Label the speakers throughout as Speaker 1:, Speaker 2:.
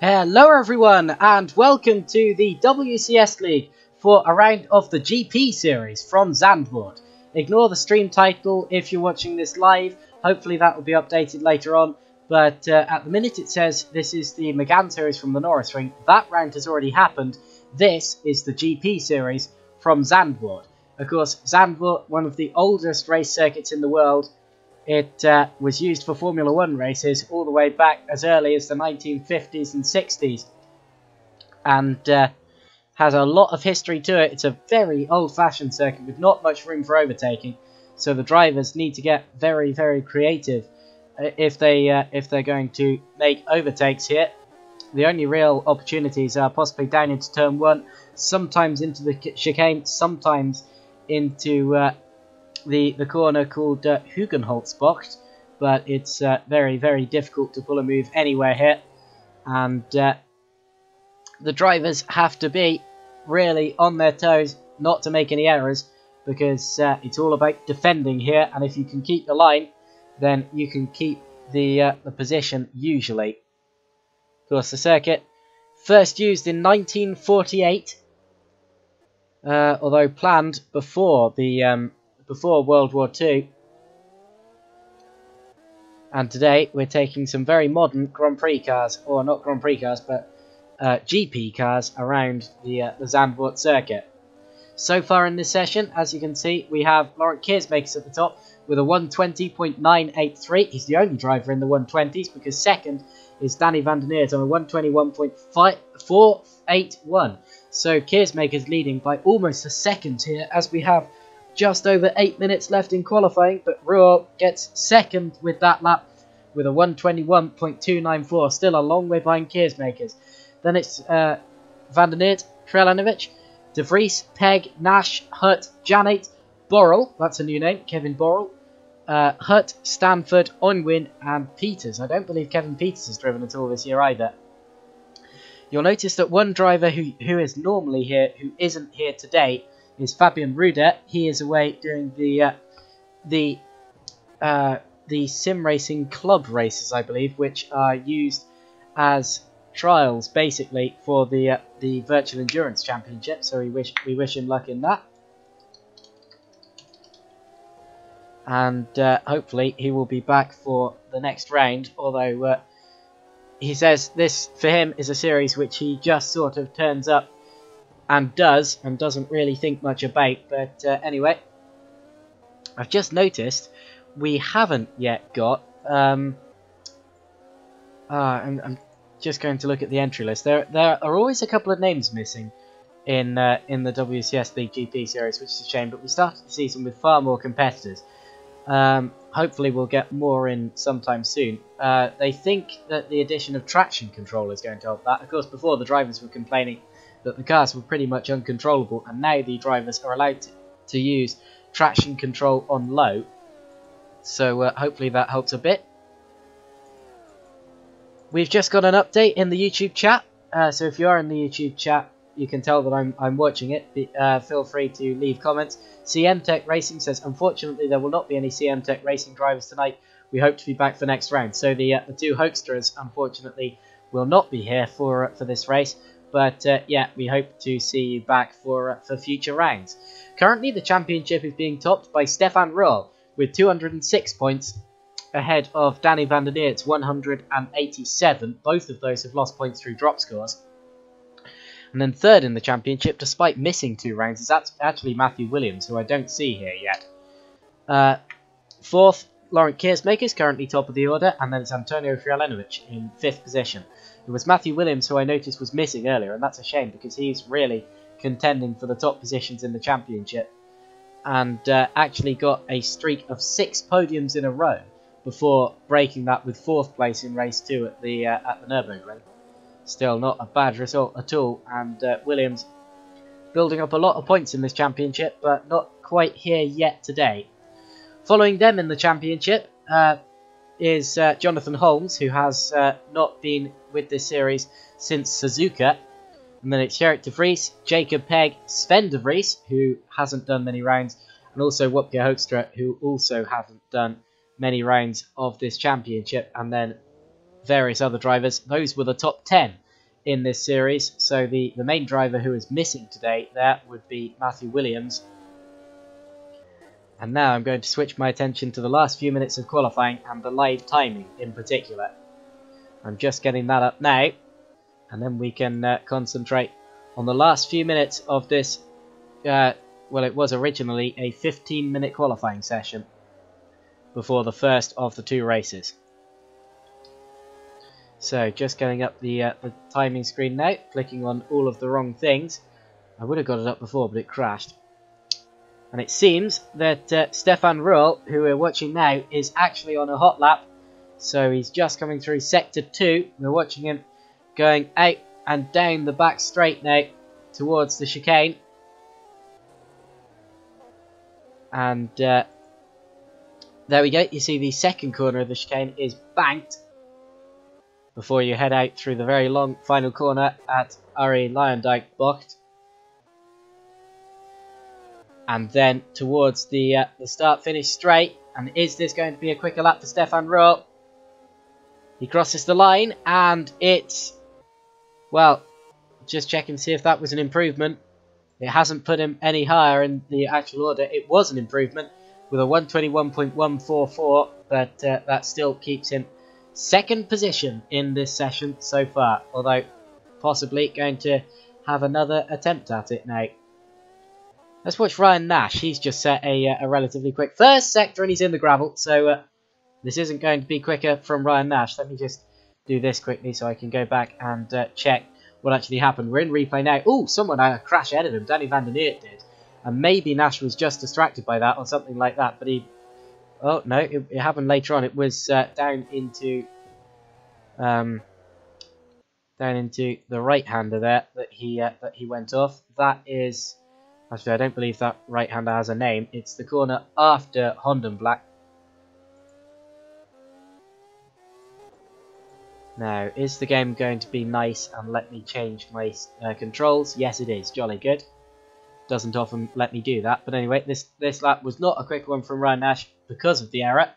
Speaker 1: Hello everyone and welcome to the WCS League for a round of the GP series from Zandvoort. Ignore the stream title if you're watching this live, hopefully that will be updated later on, but at the minute it says this is the Megané series from the Norris Ring. That round has already happened. This is the GP series from Zandvoort. Of course, Zandvoort, one of the oldest race circuits in the world. It was used for Formula 1 races all the way back as early as the 1950s and 60s. And has a lot of history to it. It's a very old-fashioned circuit with not much room for overtaking. So the drivers need to get very, very creative if they're going to make overtakes here. The only real opportunities are possibly down into turn 1, sometimes into the chicane, sometimes into the corner called Hugenholzbocht, but it's very, very difficult to pull a move anywhere here. And the drivers have to be really on their toes not to make any errors, because it's all about defending here, and if you can keep the line, then you can keep the position usually. Of course, the circuit first used in 1948, although planned before World War II. And today we're taking some very modern Grand Prix cars, or not Grand Prix cars, but GP cars around the Zandvoort circuit. So far in this session, as you can see, we have Laurent Keersmakers at the top with a 120.983. He's the only driver in the 120s, because second is Danny van der Neert on a 121.481. So Keersmakers leading by almost a second here, as we have just over 8 minutes left in qualifying, but Roar gets second with that lap with a 121.294, still a long way behind Keersmakers. Then it's Van der Neert, Krelanovic, De Vries, Pegg, Nash, Hutt, Janet, Borrell, that's a new name, Kevin Borrell, Hutt, Stanford, Onwin, and Peters. I don't believe Kevin Peters has driven at all this year either. You'll notice that one driver who is normally here, who isn't here today, is Fabian Ruder. He is away doing the sim racing club races, I believe, which are used as trials basically for the Virtual Endurance Championship. So we wish him luck in that, and hopefully he will be back for the next round. Although he says this for him is a series which he just sort of turns up and doesn't really think much about. But anyway, I've just noticed we haven't yet got I'm just going to look at the entry list. There are always a couple of names missing in the WCS League GP series, which is a shame, but we started the season with far more competitors. Hopefully we'll get more in sometime soon. They think that the addition of traction control is going to help that. Of course, before the drivers were complaining that the cars were pretty much uncontrollable, and now the drivers are allowed to use traction control on low. So hopefully that helps a bit. We've just got an update in the YouTube chat, so if you are in the YouTube chat, you can tell that I'm watching it. Feel free to leave comments. CM Tech Racing says, unfortunately there will not be any CM Tech Racing drivers tonight. We hope to be back for next round. So the two Hoeksters, unfortunately, will not be here for this race. But yeah, we hope to see you back for future rounds. Currently, the championship is being topped by Stefan Ruhl with 206 points, ahead of Danny van der Neert's 187. Both of those have lost points through drop scores. And then third in the championship, despite missing 2 rounds, is actually Matthew Williams, who I don't see here yet. Fourth, Laurent Keersmakers, currently top of the order, and then it's Antonio Krelanovic in 5th position. It was Matthew Williams who I noticed was missing earlier, and that's a shame because he's really contending for the top positions in the championship and actually got a streak of 6 podiums in a row before breaking that with 4th place in race 2 at the Nürburgring. Still not a bad result at all, and Williams building up a lot of points in this championship, but not quite here yet today. Following them in the championship is Jonathan Holmes, who has not been with this series since Suzuka. And then it's Gerrit de Vries, Jacob Pegg, Sven de Vries, who hasn't done many rounds, and also Wopke Hoekstra, who also haven't done many rounds of this championship, and then various other drivers. Those were the top 10 in this series. So the main driver who is missing today there would be Matthew Williams. And now I'm going to switch my attention to the last few minutes of qualifying and the live timing in particular. I'm just getting that up now, and then we can concentrate on the last few minutes of this, well, it was originally a 15-minute qualifying session before the first of the 2 races. So just getting up the timing screen now, clicking on all of the wrong things. I would have got it up before, but it crashed. And it seems that Stefan Ruhl, who we're watching now, is actually on a hot lap. So he's just coming through Sector 2. We're watching him going out and down the back straight now towards the chicane. And there we go. You see the second corner of the chicane is banked before you head out through the very long final corner at Arie Luyendyk Bocht. And then towards the start-finish straight. And is this going to be a quicker lap for Stefan Ruhl? He crosses the line, and it's, well, just checking to see if that was an improvement. It hasn't put him any higher in the actual order. It was an improvement with a 121.144, but that still keeps him second position in this session so far, although possibly going to have another attempt at it now. Let's watch Ryan Nash. He's just set a relatively quick first sector, and he's in the gravel, so this isn't going to be quicker from Ryan Nash. Let me just do this quickly so I can go back and check what actually happened. We're in replay now. Oh, someone crash ahead of him. Danny van der Neert did. And maybe Nash was just distracted by that or something like that. But he... Oh, no, it happened later on. It was down into the right-hander there that he went off. That is... Actually, I don't believe that right-hander has a name. It's the corner after Hondenblack. Now, is the game going to be nice and let me change my controls? Yes, it is. Jolly good. Doesn't often let me do that. But anyway, this lap was not a quick one from Ryan Nash because of the error.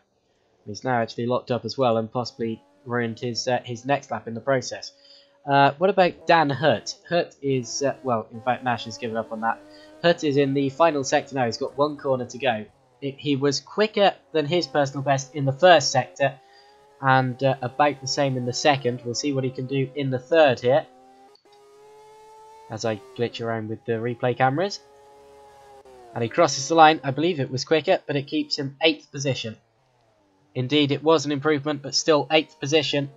Speaker 1: He's now actually locked up as well and possibly ruined his next lap in the process. What about Dan Hurt? Hurt is, well, in fact, Nash has given up on that. Hurt is in the final sector now. He's got 1 corner to go. He was quicker than his personal best in the first sector, and about the same in the second. We'll see what he can do in the third here, as I glitch around with the replay cameras. And he crosses the line. I believe it was quicker, but it keeps him 8th position. Indeed, it was an improvement, but still 8th position.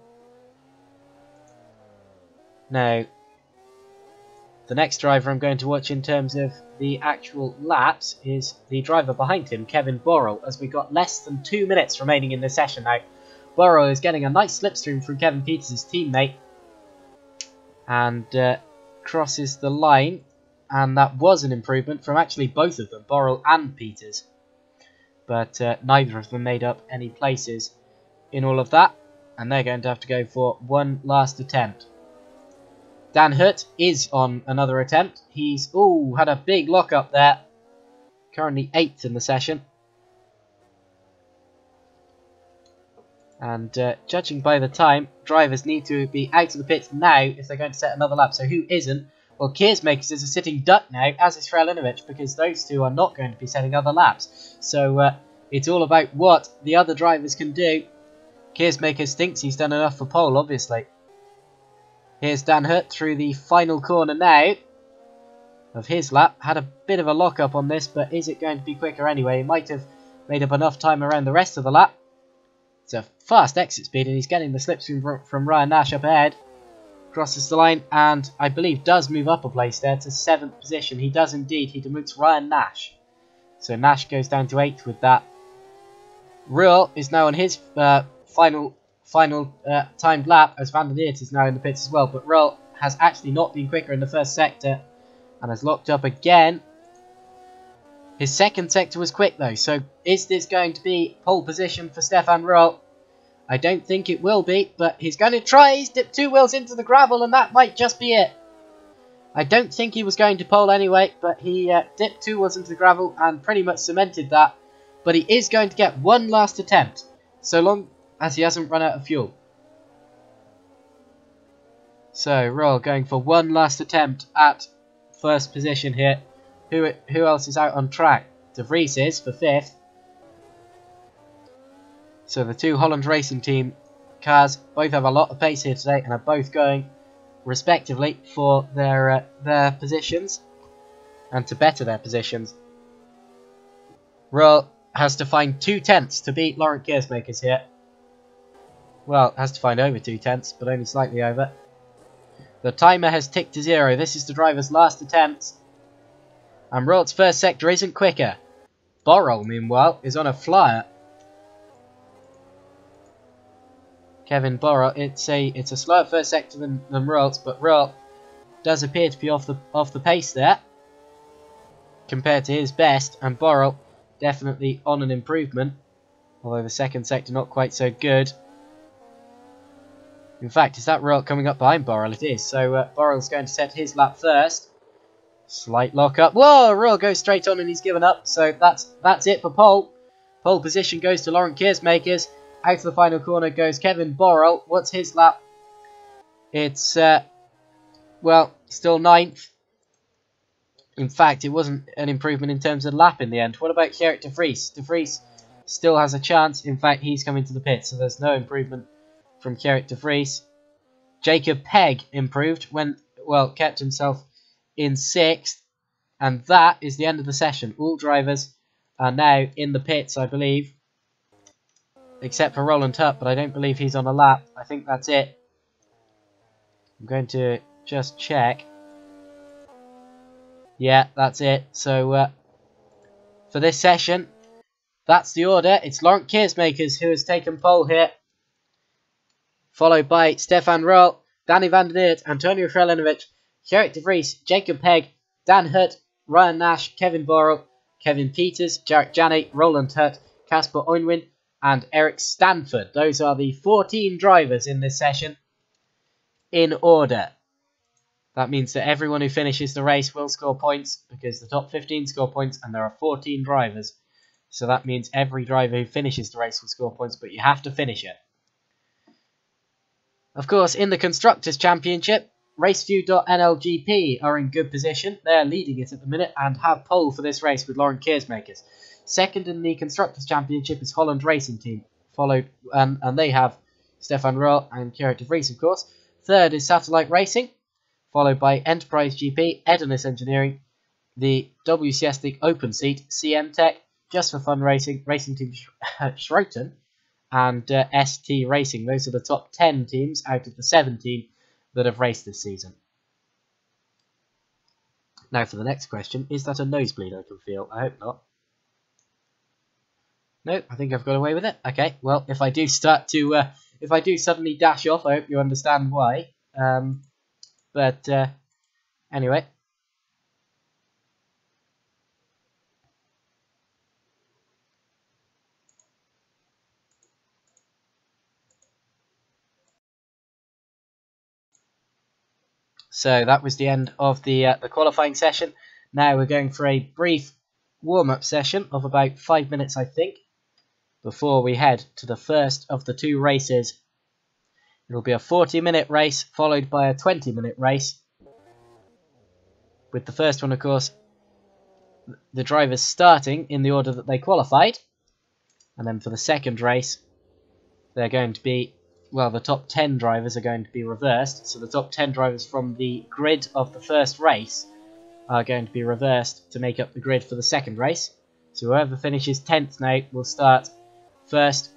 Speaker 1: Now, the next driver I'm going to watch in terms of the actual laps is the driver behind him, Kevin Borrell, as we've got less than 2 minutes remaining in this session now. Borrell is getting a nice slipstream from Kevin Peters' teammate, and crosses the line, and that was an improvement from actually both of them, Borrell and Peters, but neither of them made up any places in all of that, and they're going to have to go for one last attempt. Dan Hurt is on another attempt. He's had a big lock up there, currently 8th in the session. And judging by the time, drivers need to be out of the pits now if they're going to set another lap. So who isn't? Well, Keersmakers is a sitting duck now, as is Frelinovic, because those two are not going to be setting other laps. So it's all about what the other drivers can do. Keersmakers thinks he's done enough for pole, obviously. Here's Dan Hurt through the final corner now of his lap. Had a bit of a lock-up on this, but is it going to be quicker anyway? He might have made up enough time around the rest of the lap. It's a fast exit speed, and he's getting the slipstream from Ryan Nash up ahead. crosses the line and I believe does move up a place there to 7th position. He does indeed. He demotes Ryan Nash. So Nash goes down to 8th with that. Ruhl is now on his final timed lap as Van der Neert is now in the pits as well. But Ruhl has actually not been quicker in the first sector and has locked up again. His second sector was quick though. So is this going to be pole position for Stefan Ruhl? I don't think it will be, but he's going to try. He's dipped 2 wheels into the gravel and that might just be it. I don't think he was going to pole anyway, but he dipped 2 wheels into the gravel and pretty much cemented that. But he is going to get one last attempt, so long as he hasn't run out of fuel. So, Ruhl going for one last attempt at first position here. Who else is out on track? De Vries is for 5th. So the 2 Holland Racing Team cars both have a lot of pace here today and are both going respectively for their positions and to better their positions. Ruhl has to find 2/10 to beat Laurent Keersmakers here. Well, has to find over 2/10, but only slightly over. The timer has ticked to 0. This is the driver's last attempt. And Ruhl's first sector isn't quicker. Borrell, meanwhile, is on a flyer. Kevin Borrell, it's a slower first sector than Ruhl's, but Ruhl does appear to be off the pace there compared to his best, and Borrell definitely on an improvement, although the second sector not quite so good. In fact, is that Ruhl coming up behind Borrell? It is. So Borrell's going to set his lap first. Slight lock up. Whoa! Ruhl goes straight on and he's given up. So that's it for pole. Pole position goes to Laurent Keersmakers. Out of the final corner goes Kevin Borrell. What's his lap? It's, well, still 9th. In fact, it wasn't an improvement in terms of lap in the end. What about Gerrit de Vries? De Vries still has a chance. In fact, he's coming to the pit, so there's no improvement from Gerrit de Vries. Jacob Pegg improved when, well, kept himself in 6th. And that is the end of the session. All drivers are now in the pits, I believe. Except for Roland Hutt, but I don't believe he's on a lap. I think that's it. I'm going to just check. Yeah, that's it. So, for this session, that's the order. It's Laurent Keersmakers who has taken pole here. Followed by Stefan Ruhl, Danny van der Neert, Antonio Frelinovic, Gerrit de Vries, Jacob Pegg, Dan Hutt, Ryan Nash, Kevin Borrell, Kevin Peters, Jarek Janney, Roland Hutt, Casper Oinwin, and Eric Stanford. Those are the 14 drivers in this session in order. That means that everyone who finishes the race will score points because the top 15 score points and there are 14 drivers. So that means every driver who finishes the race will score points, but you have to finish it. Of course, in the Constructors' Championship, RaceView.nl GP are in good position. They're leading it at the minute and have pole for this race with Laurent Keersmakers. Second in the Constructors' Championship is Holland Racing Team, followed and they have Stefan Ruhl and Gerrit de Vries, of course. Third is Satellite Racing, followed by Enterprise GP, Edenis Engineering, the WCSLeague Open Seat, CM Tech, Just for Fun Racing, Racing Team Schroten, and ST Racing. Those are the top 10 teams out of the 17 that have raced this season. Now for the next question, is that a nosebleed I can feel? I hope not. No, I think I've got away with it. Okay, well, if I do start to, if I do suddenly dash off, I hope you understand why. But anyway. So that was the end of the qualifying session. Now we're going for a brief warm-up session of about 5 minutes, I think, before we head to the first of the 2 races. It'll be a 40-minute race followed by a 20-minute race. With the first one, of course, the drivers starting in the order that they qualified. And then for the second race, they're going to be, well, the top 10 drivers are going to be reversed. So the top 10 drivers from the grid of the first race are going to be reversed to make up the grid for the second race. So whoever finishes 10th now will start first,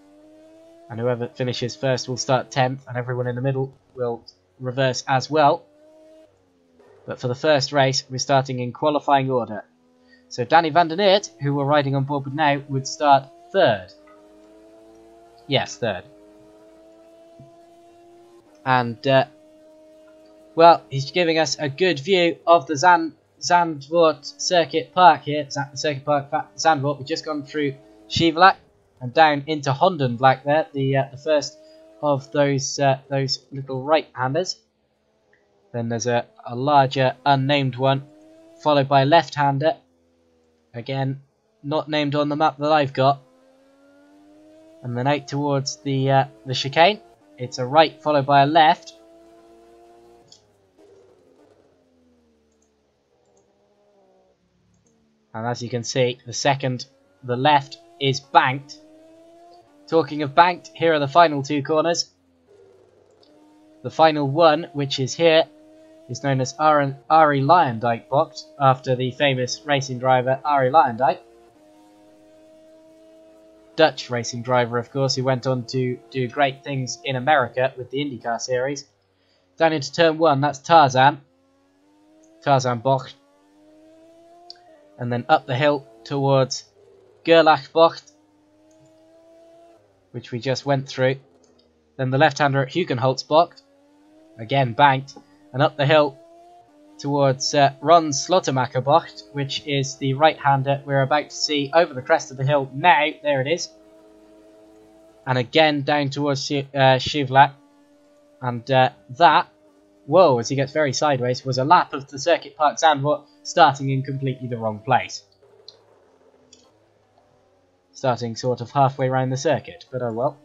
Speaker 1: and whoever finishes first will start 10th, and everyone in the middle will reverse as well. But for the first race, we're starting in qualifying order. So Danny van der Neert, who we're riding on board with now, would start third. Yes, third. And, well, he's giving us a good view of the Zandvoort Circuit Park here. Circuit Park Zandvoort. We've just gone through Schievelak and down into Hondenvlak there, the first of those little right-handers. Then there's a larger unnamed one, followed by a left-hander. Again, not named on the map that I've got. And then out towards the chicane. It's a right followed by a left. And as you can see, the left is banked. Talking of banked, here are the final two corners. The final one, which is here, is known as Arie Luijendijk bocht, after the famous racing driver Arie Luijendijk. Dutch racing driver, of course, who went on to do great things in America with the IndyCar series. Down into turn 1, that's Tarzan bocht. And then up the hill towards Gerlach bocht, which we just went through. Then the left-hander at Hugenholz bocht, again banked. And up the hill towards Ron Slotemacher bocht, which is the right-hander we're about to see over the crest of the hill now. There it is. And again down towards Schievelak. And that, whoa, as he gets very sideways, was a lap of the Circuit Park Zandvoort, starting in completely the wrong place. Starting sort of halfway around the circuit, but oh well.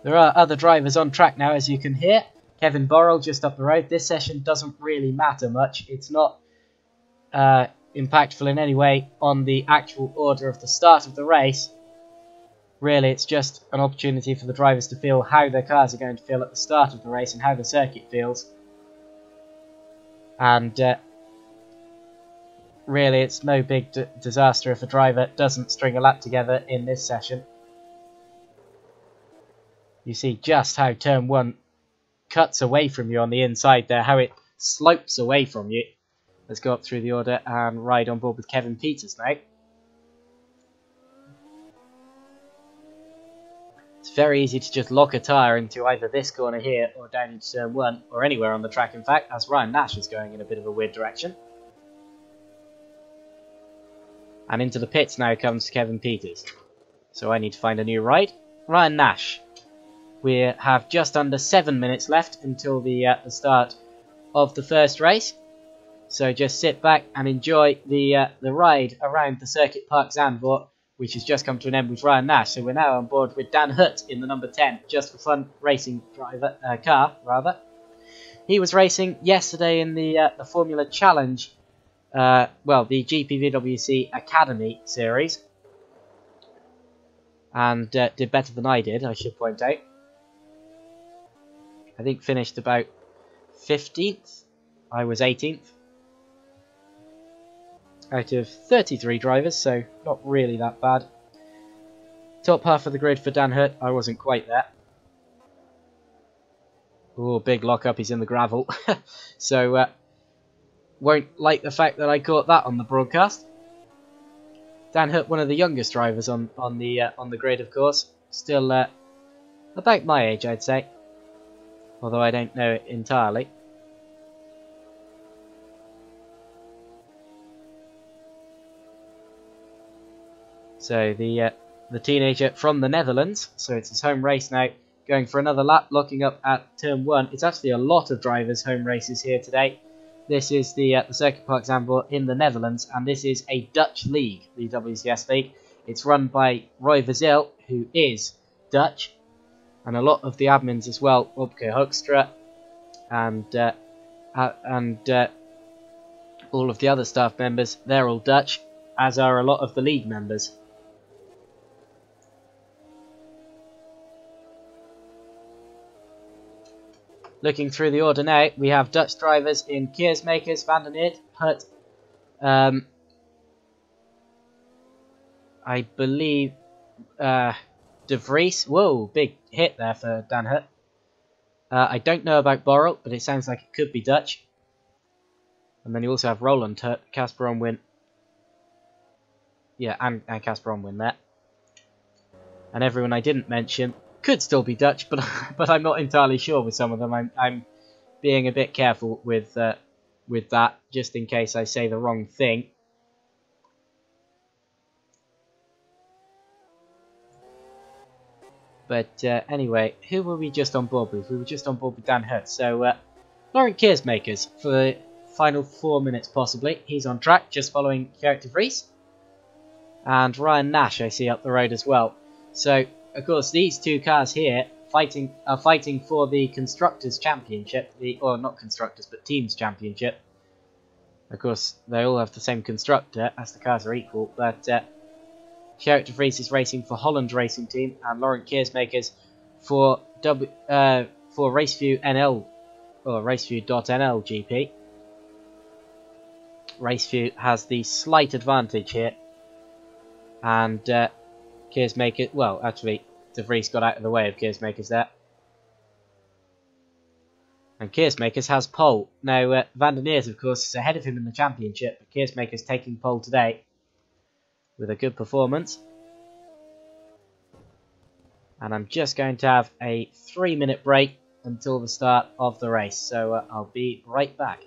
Speaker 1: There are other drivers on track now, as you can hear. Kevin Borrell just up the road. This session doesn't really matter much. It's not impactful in any way on the actual order of the start of the race. Really, it's just an opportunity for the drivers to feel how their cars are going to feel at the start of the race and how the circuit feels. And really, it's no big disaster if a driver doesn't string a lap together in this session. You see just how turn 1 cuts away from you on the inside there, how it slopes away from you. Let's go up through the order and ride on board with Kevin Peters now. It's very easy to just lock a tyre into either this corner here or down into turn 1, or anywhere on the track in fact, as Ryan Nash is going in a bit of a weird direction. And into the pits now comes Kevin Peters. So I need to find a new ride. Ryan Nash. We have just under 7 minutes left until the start of the first race. So just sit back and enjoy the ride around the Circuit Park Zandvoort, which has just come to an end with Ryan Nash. So we're now on board with Dan Hutt in the number 10, just for fun racing car. He was racing yesterday in the Formula Challenge, the GPVWC Academy series, and did better than I did, I should point out. I think finished about 15th. I was 18th. Out of 33 drivers, so not really that bad. Top half of the grid for Dan Hutt. I wasn't quite there. Oh, big lock-up. He's in the gravel. So, won't like the fact that I caught that on the broadcast. Dan Hutt, one of the youngest drivers on the grid, of course. Still about my age, I'd say. Although I don't know it entirely. So the teenager from the Netherlands, so it's his home race now, going for another lap, locking up at turn 1. It's actually a lot of drivers' home races here today. This is the Circuit Park Zandvoort in the Netherlands, and this is a Dutch league, the WCS League. It's run by Roy Verzeel, who is Dutch, and a lot of the admins as well, Wopke Hoekstra, and all of the other staff members, they're all Dutch, as are a lot of the league members. Looking through the order now, we have Dutch drivers in Keersmakers, Van der Neert, Hutt, I believe De Vries. Whoa, big hit there for Dan Hut. I don't know about Borrell, but it sounds like it could be Dutch. And then you also have Roland Hut, Casper Onwin. Yeah, and Casper Onwin there. And everyone I didn't mention could still be Dutch, but but I'm not entirely sure with some of them. I'm being a bit careful with that, just in case I say the wrong thing. But anyway, who were we just on board with? We were just on board with Dan Hurt. So Laurent Keersmakers for the final 4 minutes possibly. He's on track, just following Gerrit de Vries. And Ryan Nash I see up the road as well. So, of course, these two cars here are fighting for the Constructors' Championship. Or not Constructors, but Teams' Championship. Of course, they all have the same constructor, as the cars are equal. But Gerrit de Vries is racing for Holland Racing Team, and Laurent Keersmakers for Raceview NL, or Raceview.nl GP. Raceview has the slight advantage here, and Keersmakers, well, actually, de Vries got out of the way of Keersmakers there. And Keersmakers has pole. Now, Van der Neers, of course, is ahead of him in the championship, but Keersmakers taking pole today with a good performance. And I'm just going to have a 3-minute break until the start of the race, so I'll be right back.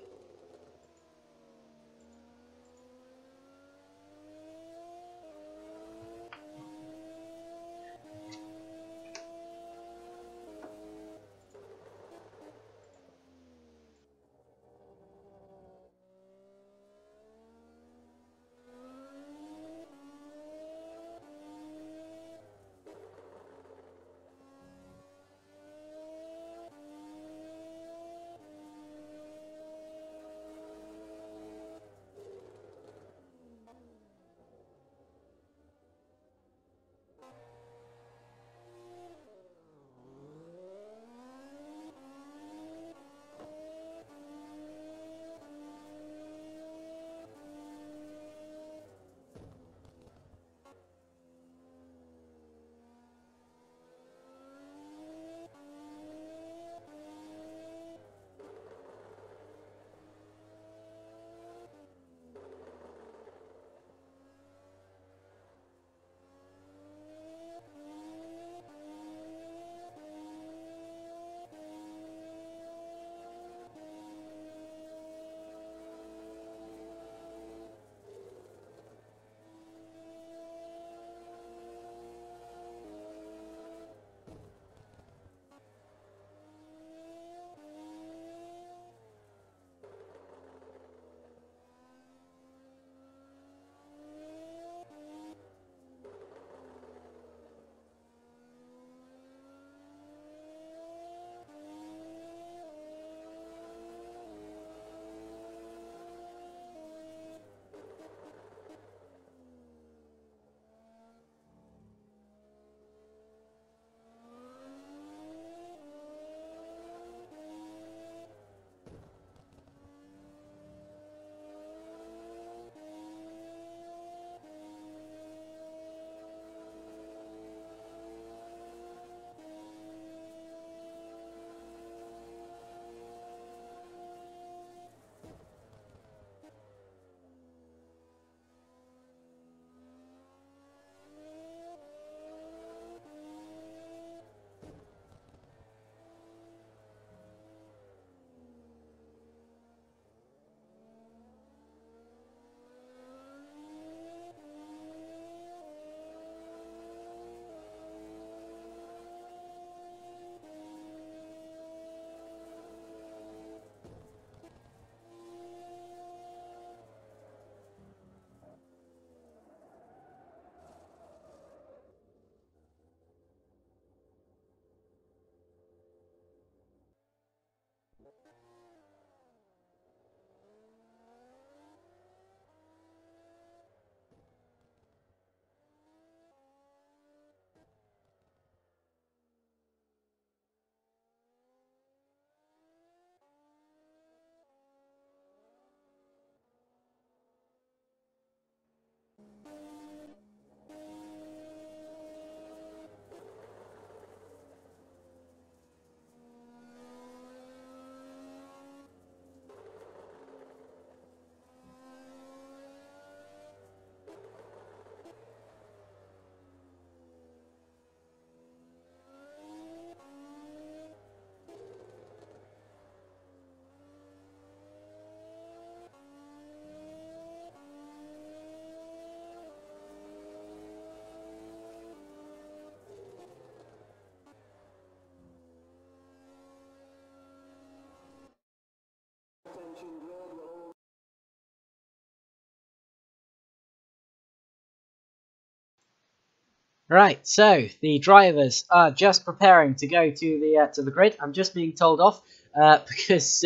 Speaker 1: Right, so the drivers are just preparing to go to the grid. I'm just being told off because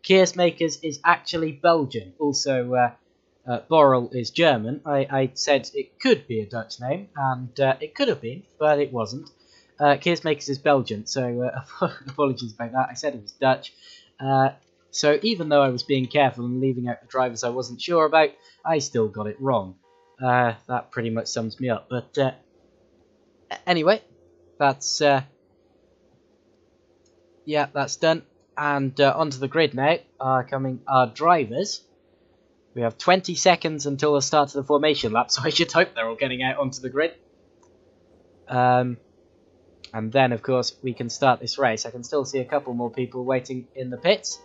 Speaker 1: Keers Makers is actually Belgian. Also, Borrell is German. I said it could be a Dutch name, and it could have been, but it wasn't. Keers Makers is Belgian, so apologies about that. I said it was Dutch. So even though I was being careful and leaving out the drivers I wasn't sure about, I still got it wrong. That pretty much sums me up. But anyway, that's yeah, that's done. And onto the grid now are coming our drivers. We have 20 seconds until the start of the formation lap, so I should hope they're all getting out onto the grid. And then, of course, we can start this race. I can still see a couple more people waiting in the pits.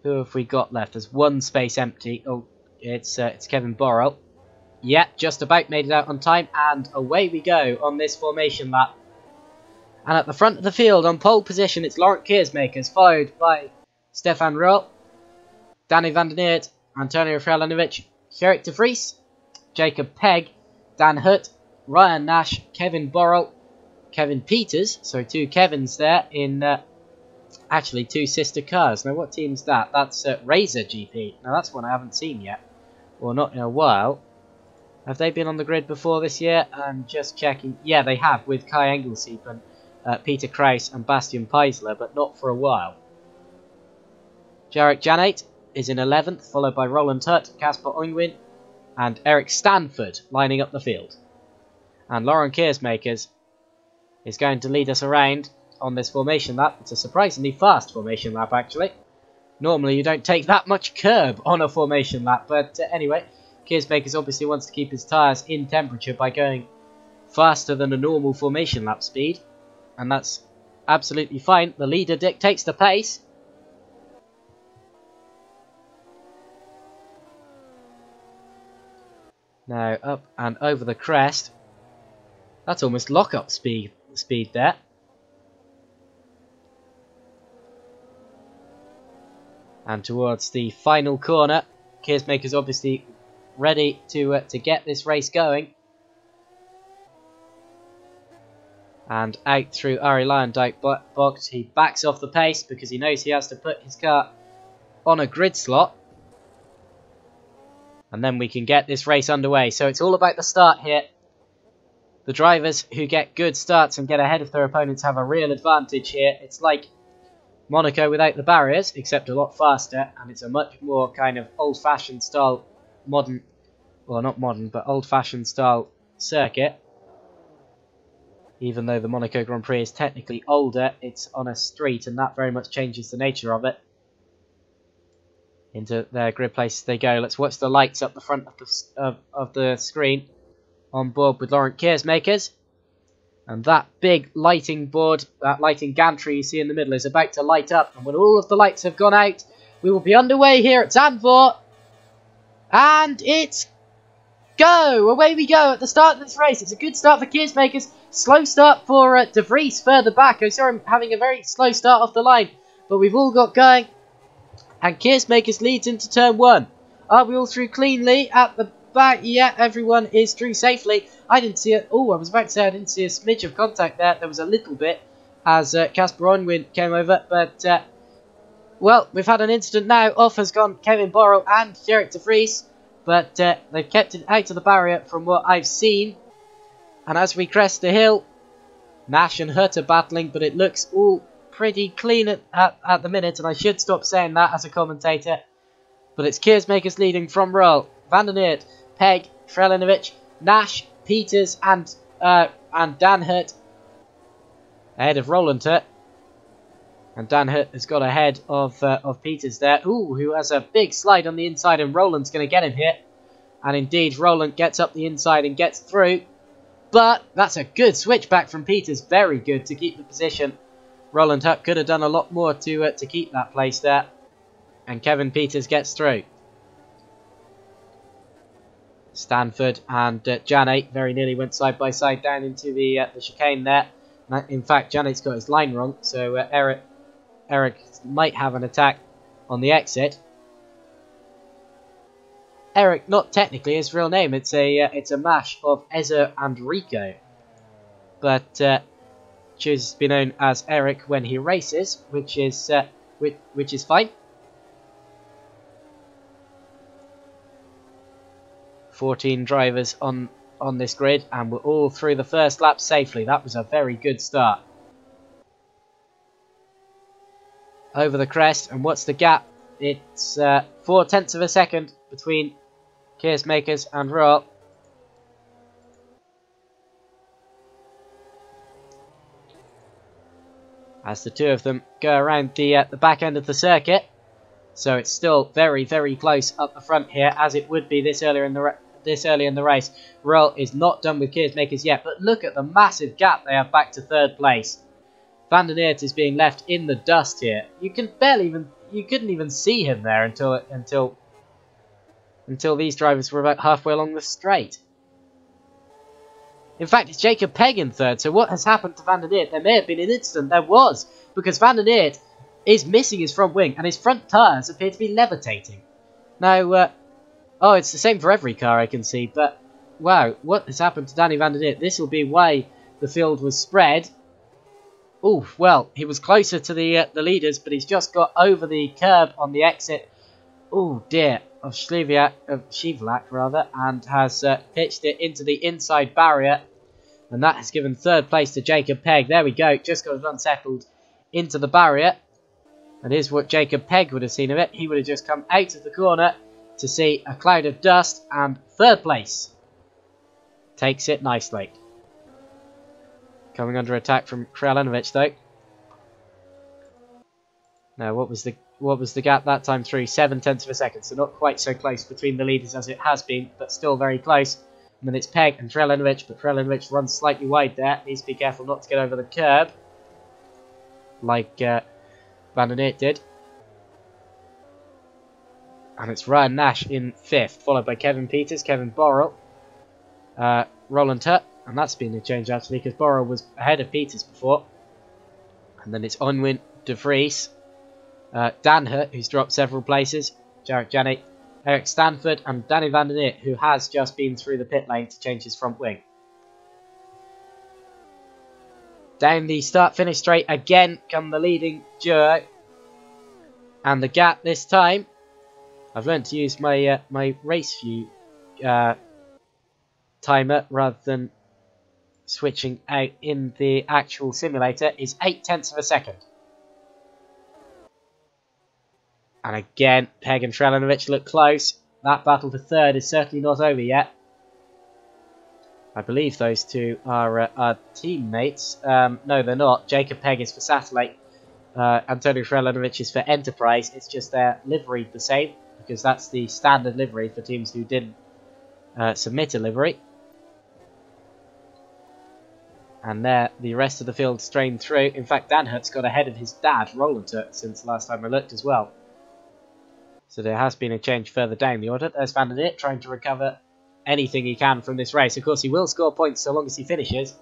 Speaker 1: Who have we got left? There's one space empty. Oh, it's Kevin Borrell. Yeah, just about made it out on time, and away we go on this formation lap. And at the front of the field, on pole position, it's Laurent Keersmakers, followed by Stefan Rol, Danny van der Neert, Antonio Frelanovic, Gerrit de Vries, Jacob Pegg, Dan Hutt, Ryan Nash, Kevin Borrell, Kevin Peters, so two Kevins there in actually two sister cars. Now what team's that? That's Razor GP. Now that's one I haven't seen yet, or not in a while. Have they been on the grid before this year? I'm just checking. Yeah, they have, with Kai Engelsiep and Peter Kraus and Bastian Peisler, but not for a while. Jarek Janate is in 11th, followed by Roland Hutt, Casper Oingwin, and Eric Stanford lining up the field. And Lauren Keersmakers is going to lead us around on this formation lap. It's a surprisingly fast formation lap, actually. Normally you don't take that much curb on a formation lap, but anyway, Keersmakers obviously wants to keep his tyres in temperature by going faster than a normal formation lap speed, and that's absolutely fine. The leader dictates the pace. Now up and over the crest. That's almost lock-up speed there. And towards the final corner, Keersmakers obviously ready to get this race going. And out through Arie Luijendijk box, he backs off the pace because he knows he has to put his car on a grid slot. And then we can get this race underway. So it's all about the start here. The drivers who get good starts and get ahead of their opponents have a real advantage here. It's like Monaco without the barriers, except a lot faster. And it's a much more kind of old-fashioned style, modern, well not modern, but old-fashioned style circuit. Even though the Monaco Grand Prix is technically older, it's on a street, and that very much changes the nature of it. Into their grid places they go. Let's watch the lights up the front of the screen. On board with Laurent Keersmakers. And that big lighting board, that lighting gantry you see in the middle is about to light up. And when all of the lights have gone out, we will be underway here at Zandvoort. And it's go! Away we go at the start of this race. It's a good start for Keersmakers. Slow start for De Vries further back. I saw him having a very slow start off the line. But we've all got going. And Keersmakers leads into turn 1. Are we all through cleanly at the back? Yeah, everyone is through safely. I didn't see it. Oh, I was about to say I didn't see a smidge of contact there. There was a little bit as Casper Oingwin came over. But, well, we've had an incident now. Off has gone Kevin Borrell and Gerrit de Vries. But they've kept it out of the barrier from what I've seen. And as we crest the hill, Nash and Hutt are battling, but it looks all pretty clean at the minute. And I should stop saying that as a commentator. But it's Keersmakers leading from Roll, Van der Neert, Pegg, Frelanovic, Nash, Peters, and Dan Hutt ahead of Roland Hutt. And Dan Hutt has got ahead of Peters there. Ooh, who has a big slide on the inside, and Roland's going to get him here. And indeed, Roland gets up the inside and gets through. But that's a good switchback from Peters. Very good to keep the position. Roland Hutt could have done a lot more to keep that place there. And Kevin Peters gets through. Stanford and Janate very nearly went side by side down into the chicane there. In fact, Janate's got his line wrong, so Eric might have an attack on the exit. Eric, not technically his real name. It's a mash of Ezer and Rico. but chooses to be known as Eric when he races, which is fine. 14 drivers on this grid, and we're all through the first lap safely. That was a very good start. Over the crest, and what's the gap? It's 0.4 of a second between Keersmakers and Royal. As the two of them go around the back end of the circuit. So it's still very, very close up the front here, as it would be this early in the race. Royal is not done with Keersmakers yet, but look at the massive gap they have back to third place. Van der Neert is being left in the dust here. You couldn't even see him there until these drivers were about halfway along the straight. In fact, it's Jacob Pegg in third, so what has happened to Van der Neert? There may have been an incident. There was, because Van der Neert is missing his front wing, and his front tyres appear to be levitating. Now, oh, it's the same for every car I can see, but wow, what has happened to Danny Van der Neert? This will be why the field was spread. Oh, well, he was closer to the leaders, but he's just got over the curb on the exit. Oh dear, of Shivlak rather, and has pitched it into the inside barrier, and that has given third place to Jacob Pegg. There we go, just got unsettled into the barrier, and here's what Jacob Pegg would have seen of it. He would have just come out of the corner to see a cloud of dust, and third place takes it nicely. Coming under attack from Kralinovic though. Now, what was the gap that time through? 0.7 of a second, so not quite so close between the leaders as it has been, but still very close. And then it's Pegg and Kralinovic, but Kralinovic runs slightly wide there. Needs to be careful not to get over the curb, like Van der Neert did. And it's Ryan Nash in 5th, followed by Kevin Peters, Kevin Borrell, Roland Hutt, and that's been a change actually, because Borrell was ahead of Peters before. And then it's Onwin de Vries, Dan Hutt, who's dropped several places, Jarek Janik, Eric Stanford, and Danny Van der Neert, who has just been through the pit lane to change his front wing. Down the start-finish straight again come the leading duo. And the gap this time, I've learned to use my my race view timer rather than switching out in the actual simulator, is 0.8 of a second. And again, Pegg and Kralinovic look close. That battle for third is certainly not over yet. I believe those two are teammates. No, they're not. Jacob Pegg is for Satellite. Antonio Kralinovic is for Enterprise. It's just they're liveried the same, because that's the standard livery for teams who didn't submit a livery. And there, the rest of the field strained through. In fact, Dan Hutt's got ahead of his dad, Roland Hutt, since last time I looked as well. So there has been a change further down the order. There's Van der Neert trying to recover anything he can from this race. Of course, he will score points so long as he finishes,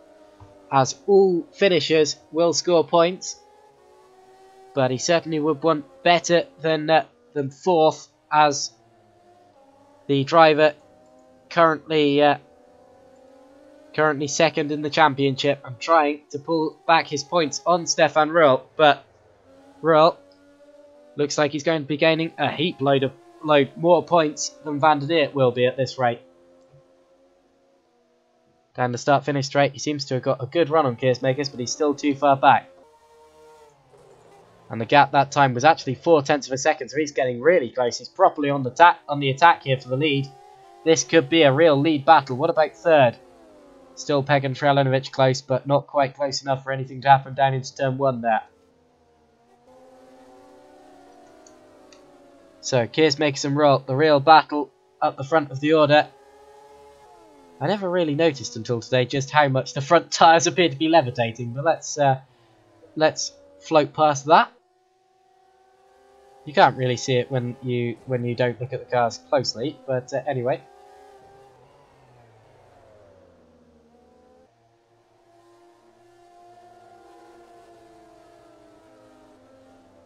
Speaker 1: as all finishers will score points. But he certainly would want better than 4th, as the driver currently second in the championship and trying to pull back his points on Stefan Ruhl. But Ruhl looks like he's going to be gaining a heap load more points than Van der Neert will be at this rate. Down the start-finish straight, he seems to have got a good run on Keersmakers, but he's still too far back. And the gap that time was actually 0.4 of a second, so he's getting really close. He's properly on the attack here for the lead. This could be a real lead battle. What about third? Still Pegg and Kralinovic close, but not quite close enough for anything to happen down into turn 1 there. So, Keersmakers and Ruhl, the real battle up the front of the order. I never really noticed until today just how much the front tyres appear to be levitating, but let's float past that. You can't really see it when you don't look at the cars closely, but anyway.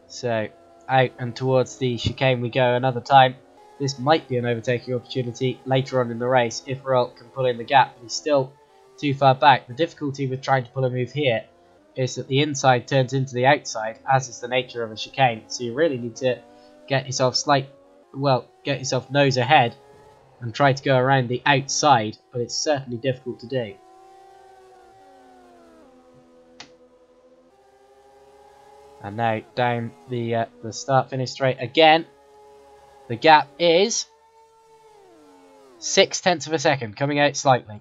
Speaker 1: So, out and towards the chicane we go another time. This might be an overtaking opportunity later on in the race if Ruhl can pull in the gap. He's still too far back. The difficulty with trying to pull a move here is that the inside turns into the outside, as is the nature of a chicane. So you really need to get yourself get yourself nose ahead and try to go around the outside, but it's certainly difficult to do. And now down the start-finish straight again. The gap is 0.6 of a second, coming out slightly.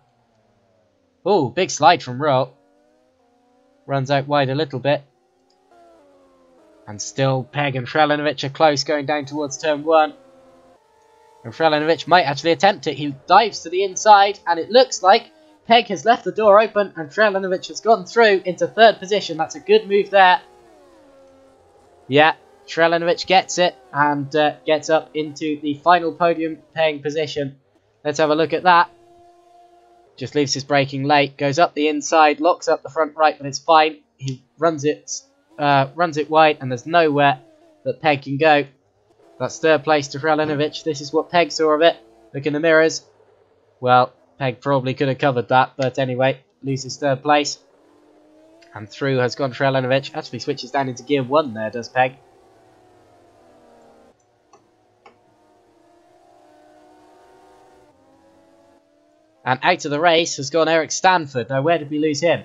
Speaker 1: Oh, big slide from Roll. Runs out wide a little bit. And still Pegg and Frelinovic are close, going down towards turn 1. And Frelinovic might actually attempt it. He dives to the inside, and it looks like Pegg has left the door open, and Frelinovic has gone through into 3rd position. That's a good move there. Yeah, Frelinovic gets it, and gets up into the final podium paying position. Let's have a look at that. Just leaves his braking late, goes up the inside, locks up the front right, but it's fine. He runs it wide, and there's nowhere that Pegg can go. That's 3rd place to Frelinovic. This is what Pegg saw of it. Look in the mirrors. Well, Pegg probably could have covered that, but anyway, loses 3rd place. And through has gone Frelinovic. Actually switches down into gear 1 there, does Pegg. And out of the race has gone Eric Stanford. Now, where did we lose him?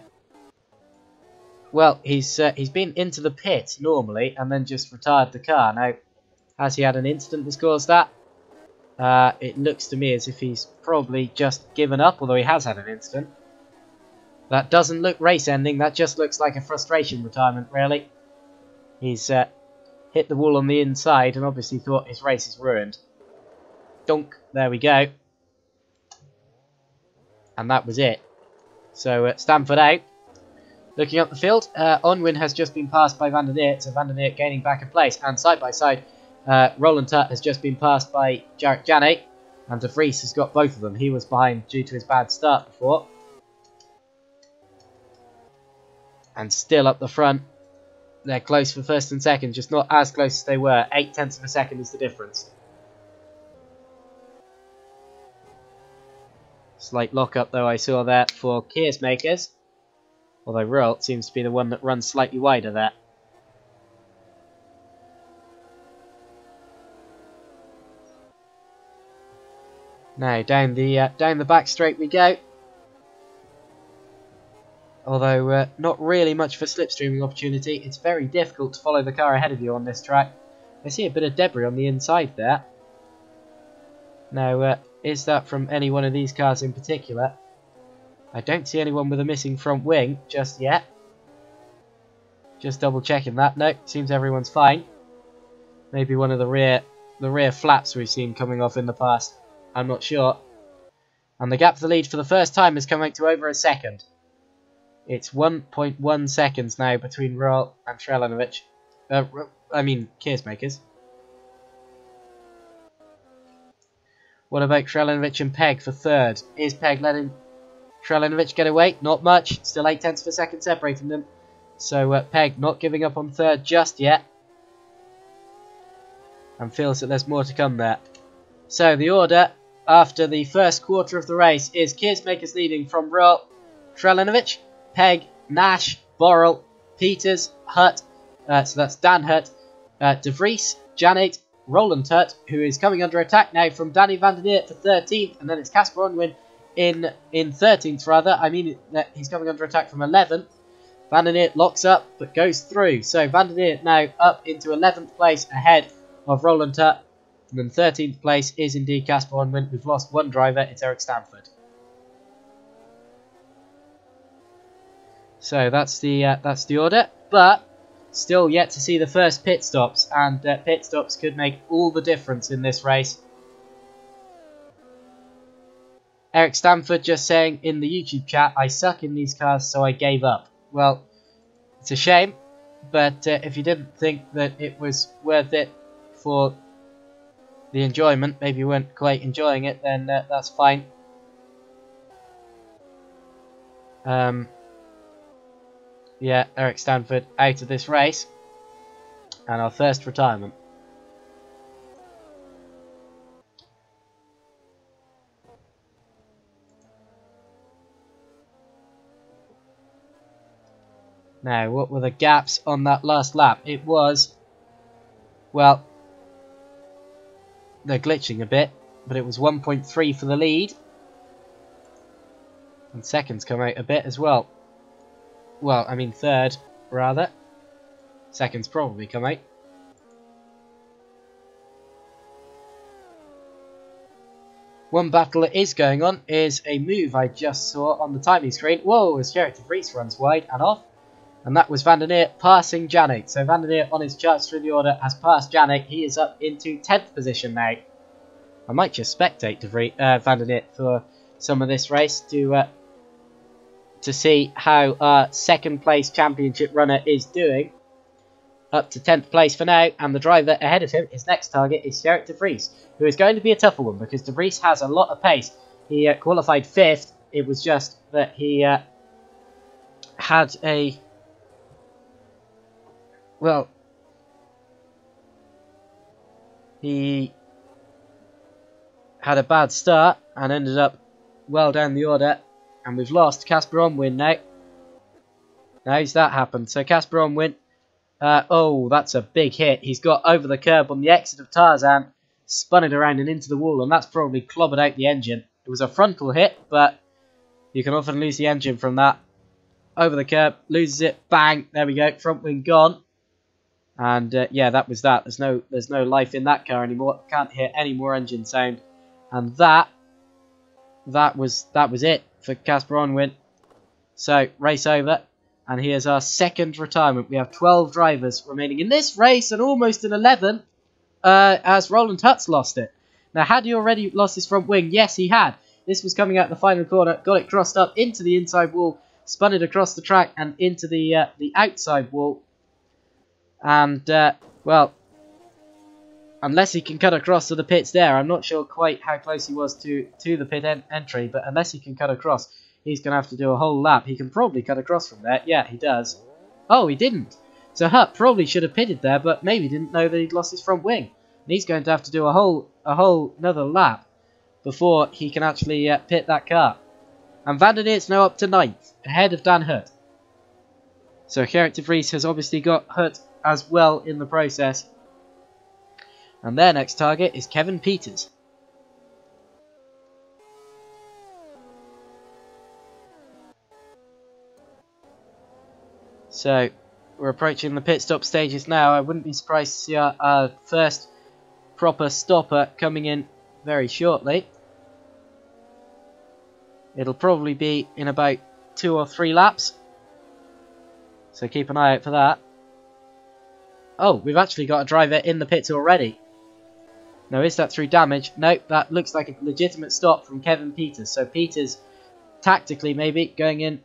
Speaker 1: Well, he's been into the pit normally and then just retired the car. Now, has he had an incident that's caused that? It looks to me as if he's probably just given up, although he has had an incident. That doesn't look race ending. That just looks like a frustration retirement, really. He's hit the wall on the inside and obviously thought his race is ruined. Dunk. There we go. And that was it. So Stanford out. Looking up the field, Onwin has just been passed by Van der Neert, so Van der Neert gaining back a place. And side by side, Roland Tutt has just been passed by Jarek Janet, and De Vries has got both of them. He was behind due to his bad start before. And still up the front, they're close for 1st and 2nd, just not as close as they were. 0.8 of a second is the difference. Slight lock-up, though, I saw there for Keersmakers. Although Rult seems to be the one that runs slightly wider there. Now, down the back straight we go. Although, not really much of a slipstreaming opportunity. It's very difficult to follow the car ahead of you on this track. I see a bit of debris on the inside there. Now, is that from any one of these cars in particular? I don't see anyone with a missing front wing just yet. Just double checking that. No, seems everyone's fine. Maybe one of the rear flaps we've seen coming off in the past. I'm not sure. And the gap for the lead for the first time has come out to over a second. It's 1.1 seconds now between Rol and Frelinovic. Keersmakers. What about Frelinovic and Pegg for 3rd? Is Pegg letting Frelinovic get away? Not much. Still 0.8 of a second separating them. So Pegg not giving up on 3rd just yet. And feels that there's more to come there. So the order after the first quarter of the race is Keersmakers leading from Rol, Frelinovic, Pegg, Nash, Borrell, Peters, Hutt. So that's Dan Hutt, De Vries, Janet, Roland Tutt, who is coming under attack now from Danny van der Neert for 13th, and then it's Casper Onwin in 13th rather. I mean he's coming under attack from 11th. Van der Neert locks up but goes through. So Van der Neert now up into 11th place ahead of Roland Tutt. And then 13th place is indeed Casper Onwin. We've lost one driver, it's Eric Stanford. So that's the order, but still yet to see the first pit stops, and pit stops could make all the difference in this race. Eric Stanford just saying in the YouTube chat, I suck in these cars, so I gave up. Well, it's a shame, but if you didn't think that it was worth it for the enjoyment, maybe you weren't quite enjoying it, then that's fine. Yeah, Eric Stanford out of this race. And our first retirement. Now, what were the gaps on that last lap? It was, well, they're glitching a bit, but it was 1.3 for the lead. And seconds come out a bit as well. Well, I mean third, rather. Seconds probably come out. One battle that is going on is a move I just saw on the timing screen. Whoa, as Gerrit de Vries runs wide and off. And that was Van der Neer passing Janik. So Van der Neer on his charge through the order has passed Janik. He is up into 10th position now. I might just spectate Van der Neer for some of this race to see how our second place championship runner is doing. Up to 10th place for now, and the driver ahead of him, his next target is Gerrit de Vries, who is going to be a tougher one because de Vries has a lot of pace. He qualified 5th. It was just that he had a... well, he had a bad start and ended up well down the order, and we've lost Casper Onwin now. How's that happened? So Casper Onwin, oh, that's a big hit. He's got over the curb on the exit of Tarzan, spun it around and into the wall, and that's probably clobbered out the engine. It was a frontal hit, but you can often lose the engine from that. Over the curb, loses it, bang, there we go, front wing gone. And yeah, that was that. There's no life in that car anymore. Can't hear any more engine sound. And that was it for Casper Onwin. So race over, and here's our second retirement. We have 12 drivers remaining in this race, and almost an 11 as Roland Hutz lost it. Now, had he already lost his front wing? Yes, he had. This was coming out the final corner, got it crossed up into the inside wall, spun it across the track and into the outside wall. And, well, unless he can cut across to the pits there, I'm not sure quite how close he was to the pit entry, but unless he can cut across, he's going to have to do a whole lap. He can probably cut across from there. Yeah, he does. Oh, he didn't. So Hutt probably should have pitted there, but maybe didn't know that he'd lost his front wing. And he's going to have to do a whole another lap before he can actually pit that car. And Van der Neer's now up to 9th, ahead of Dan Hutt. So Gerrit de Vries has obviously got Hutt as well in the process. And their next target is Kevin Peters. So we're approaching the pit stop stages now. I wouldn't be surprised to see our first proper stopper coming in very shortly. It'll probably be in about 2 or 3 laps. So keep an eye out for that. Oh, we've actually got a driver in the pits already. Now, is that through damage? Nope, that looks like a legitimate stop from Kevin Peters. So Peters, tactically maybe, going in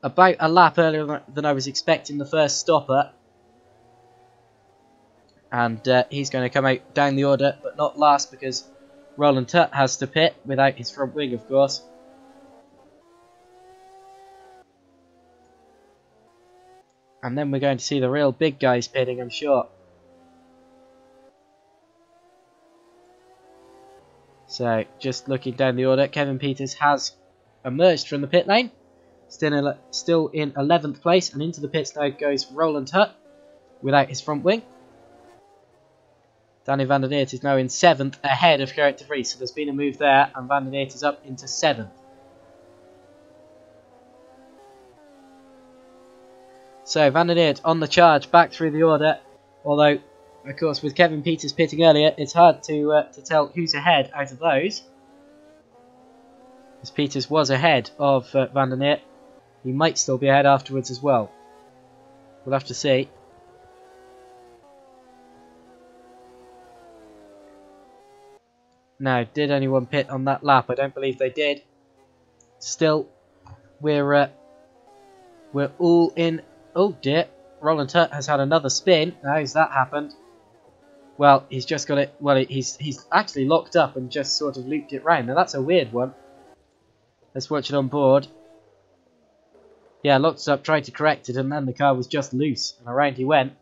Speaker 1: about a lap earlier than I was expecting the first stopper. And he's going to come out down the order, but not last because Roland Tutt has to pit without his front wing, of course. And then we're going to see the real big guys pitting, I'm sure. So, just looking down the order, Kevin Peters has emerged from the pit lane. Still in 11th place, and into the pits now goes Roland Hutt without his front wing. Danny van der Neert is now in 7th, ahead of Gerrit de Vries. So there's been a move there, and van der Neert is up into 7th. So van der Neert on the charge, back through the order. Although, of course, with Kevin Peters pitting earlier, it's hard to tell who's ahead out of those. As Peters was ahead of van der Neert, he might still be ahead afterwards as well. We'll have to see. Now, did anyone pit on that lap? I don't believe they did. Still, we're all in. Oh dear, Roland Hutt has had another spin. How's that happened? Well, he's just got it. Well, he's actually locked up and just sort of looped it round. Now that's a weird one. Let's watch it on board. Yeah, locked up, tried to correct it, and then the car was just loose, and around he went.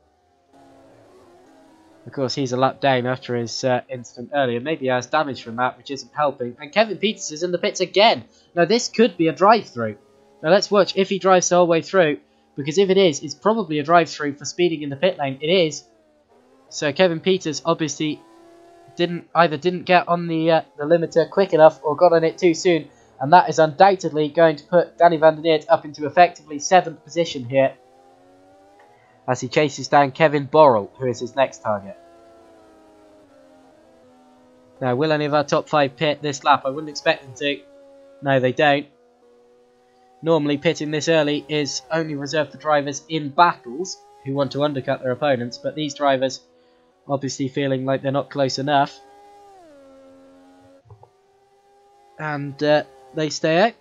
Speaker 1: Of course, he's a lap down after his incident earlier. Maybe he has damage from that, which isn't helping. And Kevin Peters is in the pits again. Now, this could be a drive-through. Now, let's watch if he drives the whole way through. Because if it is, it's probably a drive-through for speeding in the pit lane. It is. So Kevin Peters obviously didn't get on the limiter quick enough or got on it too soon. And that is undoubtedly going to put Danny van der Neert up into effectively 7th position here, as he chases down Kevin Borrell, who is his next target. Now, will any of our top 5 pit this lap? I wouldn't expect them to. No, they don't. Normally, pitting this early is only reserved for drivers in battles who want to undercut their opponents, but these drivers obviously feeling like they're not close enough. And they stay out.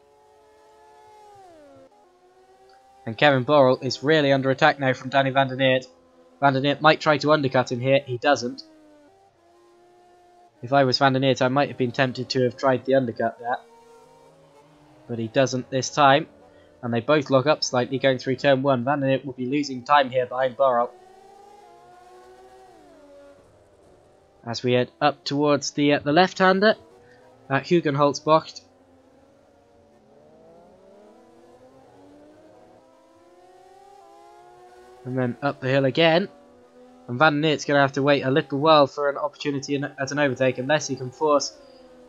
Speaker 1: And Kevin Borrell is really under attack now from Danny van der Neert. Van der Neert might try to undercut him here. He doesn't. If I was Van der Neert, I might have been tempted to have tried the undercut there. But he doesn't this time. And they both lock up slightly going through turn 1. Van der Neert will be losing time here behind Borrell. As we head up towards the left-hander at Hugenholzbocht. And then up the hill again. And Van der Neert's going to have to wait a little while for an opportunity at an overtake, unless he can force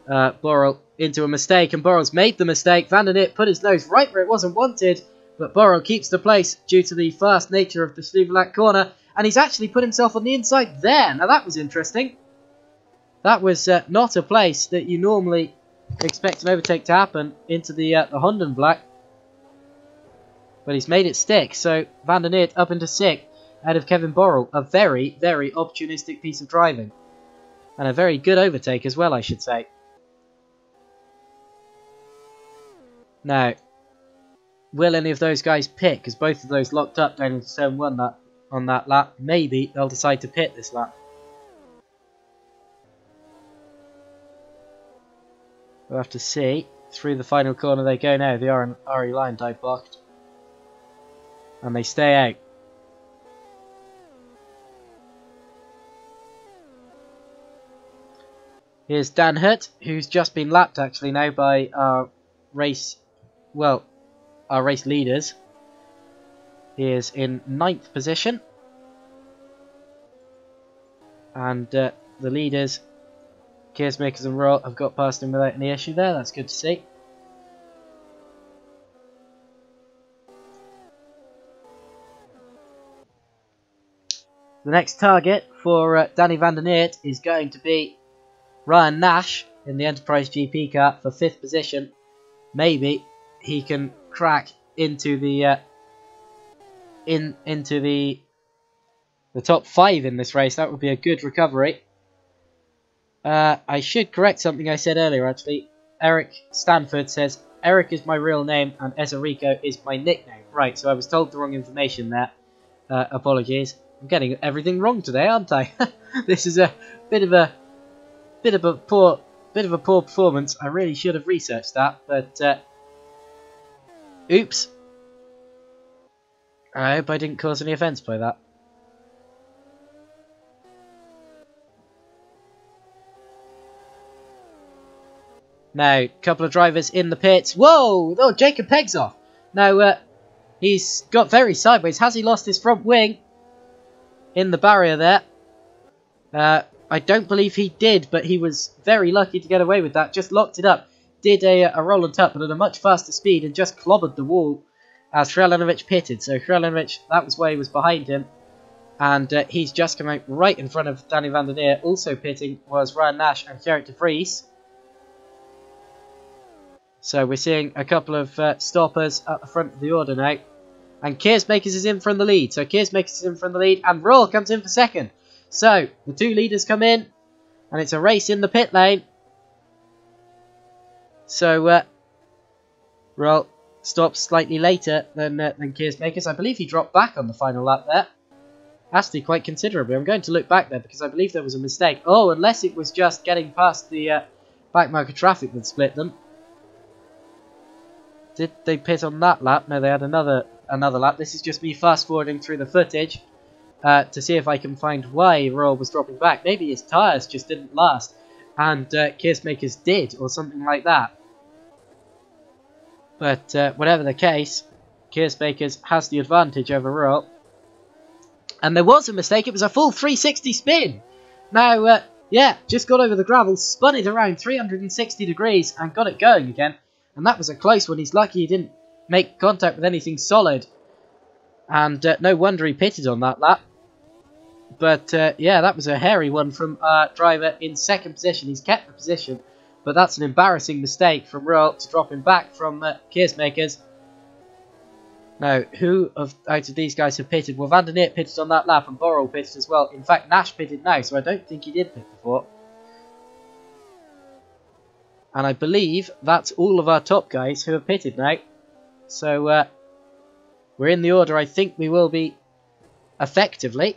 Speaker 1: Borrell into a mistake. And Borrell's made the mistake. Van der Neert put his nose right where it wasn't wanted, but Borrell keeps the place due to the fast nature of the Sluvelat corner. And he's actually put himself on the inside there. Now that was interesting. That was not a place that you normally expect an overtake to happen into the Hondenvlak. But he's made it stick. So Van der Neert up into 6th out of Kevin Borrell. A very, very opportunistic piece of driving. And a very good overtake as well, I should say. Now, will any of those guys pit? Because both of those locked up down into turn 1 on that lap. Maybe they'll decide to pit this lap. We'll have to see. Through the final corner they go now. The RE line dive blocked. And they stay out. Here's Dan Hutt, who's just been lapped actually now by our race leaders. He is in 9th position. And the leaders, Keersmakers and Royal, have got past him without any issue there. That's good to see. The next target for Danny van der Neert is going to be Ryan Nash in the Enterprise GP car for 5th position. Maybe he can crack into the the top 5 in this race. That would be a good recovery. I should correct something I said earlier actually. Eric Stanford says Eric is my real name and Ezerico is my nickname. Right, so I was told the wrong information there. Apologies. I'm getting everything wrong today, aren't I? This is a bit of a poor performance. I really should have researched that, but oops. I hope I didn't cause any offence by that. Now, a couple of drivers in the pits. Whoa! Oh, Jacob Pegg's off. Now, he's got very sideways. Has he lost his front wing? In the barrier there. I don't believe he did, but he was very lucky to get away with that. Just locked it up. Did a roll and tap, but at a much faster speed and just clobbered the wall as Hrelenovic pitted. So Hrelenovic, that was why he was behind him. And he's just come out right in front of Danny van der Neer. Also pitting was Ryan Nash and Gerrit de Vries. So we're seeing a couple of stoppers at the front of the order now. And Keersmakers is in from the lead. So Keersmakers is in from the lead. And Royal comes in for 2nd. So the 2 leaders come in. And it's a race in the pit lane. So Royal stops slightly later than Keersmakers. I believe he dropped back on the final lap there. Actually quite considerably. I'm going to look back there because I believe there was a mistake. Oh, unless it was just getting past the backmarker traffic that split them. Did they pit on that lap? No, they had another lap. This is just me fast forwarding through the footage to see if I can find why Royal was dropping back. Maybe his tyres just didn't last and Keersmakers did or something like that. But whatever the case, Keersmakers has the advantage over Royal. And there was a mistake. It was a full 360 spin. Now, yeah, just got over the gravel, spun it around 360 degrees and got it going again. And that was a close one. He's lucky he didn't make contact with anything solid. And no wonder he pitted on that lap. But, yeah, that was a hairy one from our driver in second position. He's kept the position. But that's an embarrassing mistake from Royal to drop him back from Keersmakers. Now, who out of these guys have pitted? Well, Van der Neert pitted on that lap and Borrell pitted as well. In fact, Nash pitted now, so I don't think he did pit before. And I believe that's all of our top guys who have pitted now. So, we're in the order I think we will be effectively.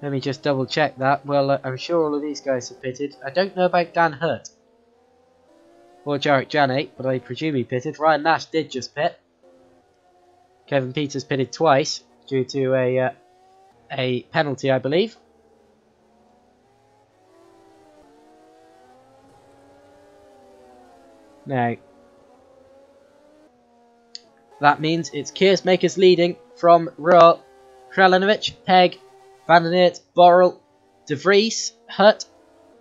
Speaker 1: Let me just double check that. Well, I'm sure all of these guys have pitted. I don't know about Dan Hurt or Jarek Janate, but I presume he pitted. Ryan Nash did just pit. Kevin Peters pitted twice due to a penalty, I believe. Now, that means it's Keersmakers leading from Royal, Kralinovic, Pegg, Van der Neert, Borrell, De Vries, Hurt,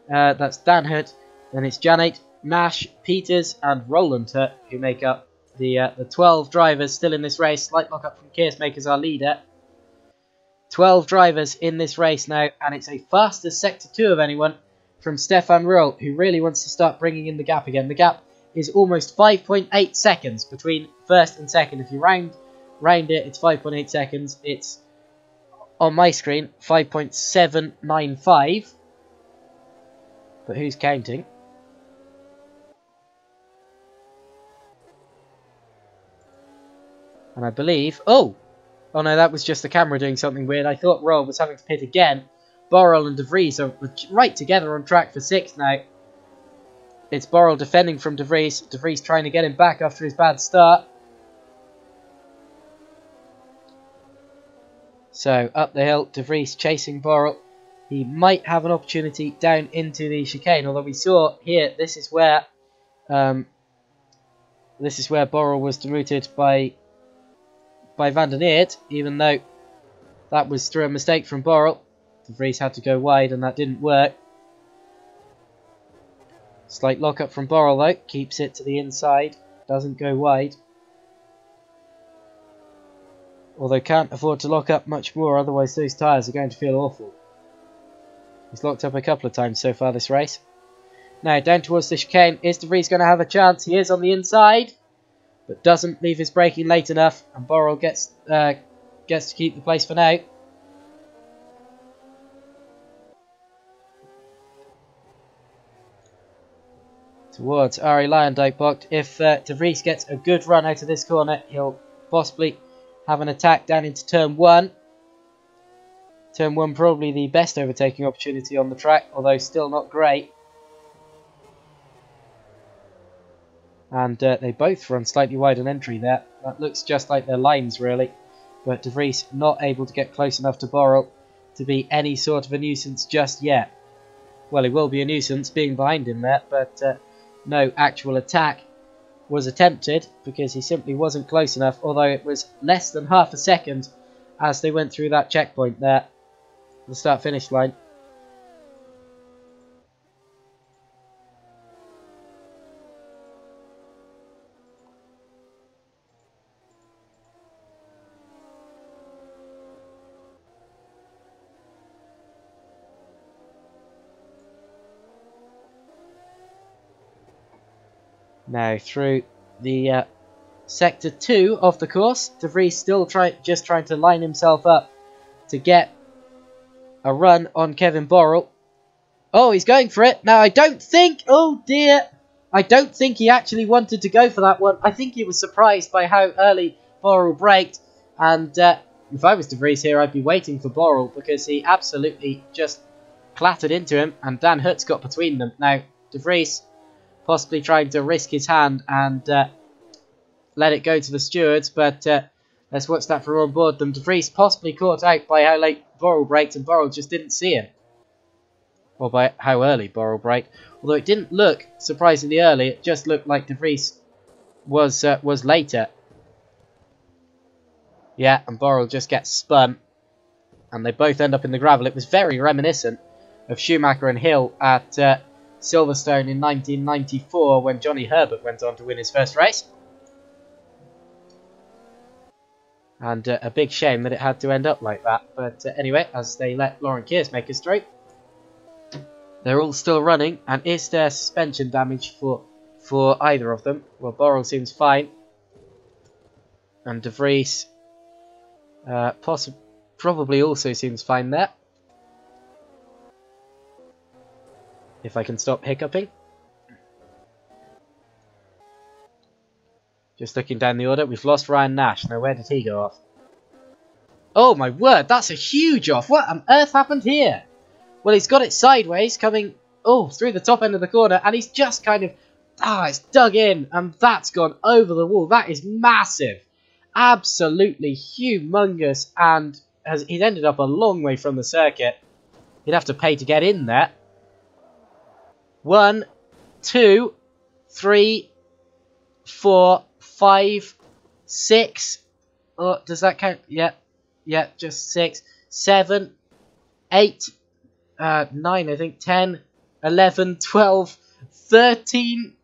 Speaker 1: that's Dan Hurt, then it's Janate, Nash, Peters and Roland Hurt who make up the 12 drivers still in this race. Slight lock up from Keersmakers, our leader. 12 drivers in this race now, and it's a fastest Sector 2 of anyone from Stefan Ruhl, who really wants to start bringing in the gap again. The gap is almost 5.8 seconds between first and second. If you round it, it's 5.8 seconds. It's on my screen, 5.795. But who's counting? And I believe... Oh no, that was just the camera doing something weird. I thought Roll was having to pit again. Borrell and De Vries are right together on track for 6th now. It's Borrell defending from De Vries. De Vries trying to get him back after his bad start. So, up the hill, De Vries chasing Borrell. He might have an opportunity down into the chicane, although we saw here, this is where Borrell was derouted by Van der Neert, even though that was through a mistake from Borrell. De Vries had to go wide and that didn't work. Slight lock-up from Borrell though, keeps it to the inside, doesn't go wide. Although can't afford to lock up much more, otherwise those tyres are going to feel awful. He's locked up a couple of times so far this race. Now down towards the chicane, is De Vries going to have a chance? He is on the inside, but doesn't leave his braking late enough, and Borrell gets to keep the place for now. Towards Arie Luyendyk box. If De Vries gets a good run out of this corner, he'll possibly have an attack down into turn 1. Turn 1 probably the best overtaking opportunity on the track, although still not great. And they both run slightly wide on entry there. That looks just like their lines really. But De Vries not able to get close enough to Borrell to be any sort of a nuisance just yet. Well, he will be a nuisance being behind him there, but no actual attack was attempted because he simply wasn't close enough, although it was less than half a second as they went through that checkpoint there, the start-finish line. Now through the Sector 2 of the course, De Vries still just trying to line himself up to get a run on Kevin Borrell. Oh, he's going for it. Now I don't think, oh dear, I don't think he actually wanted to go for that one. I think he was surprised by how early Borrell braked, and if I was De Vries here, I'd be waiting for Borrell because he absolutely just clattered into him, and Dan Hutz got between them. Now, De Vries possibly trying to risk his hand and let it go to the stewards, but let's watch that from on board them. De Vries possibly caught out by how late Borrell braked, and Borrell just didn't see him. or by how early Borrell brake. Although it didn't look surprisingly early, it just looked like De Vries was later. Yeah, and Borrell just gets spun, and they both end up in the gravel. It was very reminiscent of Schumacher and Hill at Silverstone in 1994 when Johnny Herbert went on to win his first race. And a big shame that it had to end up like that. But anyway, as they let Laurent Keersmakers through, they're all still running. And is there suspension damage for either of them? Well, Borrell seems fine. And De Vries probably also seems fine there. If I can stop hiccuping. Just looking down the order, we've lost Ryan Nash. Now, where did he go off? Oh my word, that's a huge off. What on earth happened here? Well, he's got it sideways, coming through the top end of the corner, and he's just kind of it's dug in, and that's gone over the wall. That is massive, absolutely humongous, and he's ended up a long way from the circuit. He'd have to pay to get in there. 1, 2, 3, 4, 5, 6. Oh, does that count? Yeah, just 6, 7, 8, 9, I think, 10, 11, 12, 13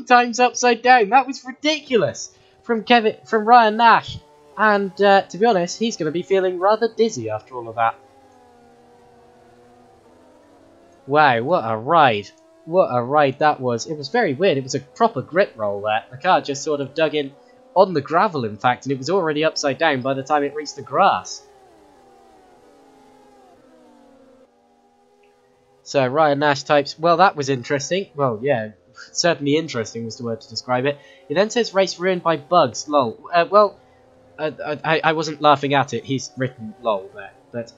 Speaker 1: times upside down. That was ridiculous from Ryan Nash. And to be honest, he's going to be feeling rather dizzy after all of that. Wow, what a ride. What a ride that was. It was very weird. It was a proper grit roll there. The car just sort of dug in on the gravel, in fact, and it was already upside down by the time it reached the grass. So, Ryan Nash types, well, that was interesting. Well, yeah, certainly interesting was the word to describe it. He then says, race ruined by bugs, lol. Well, I wasn't laughing at it. He's written lol there. But,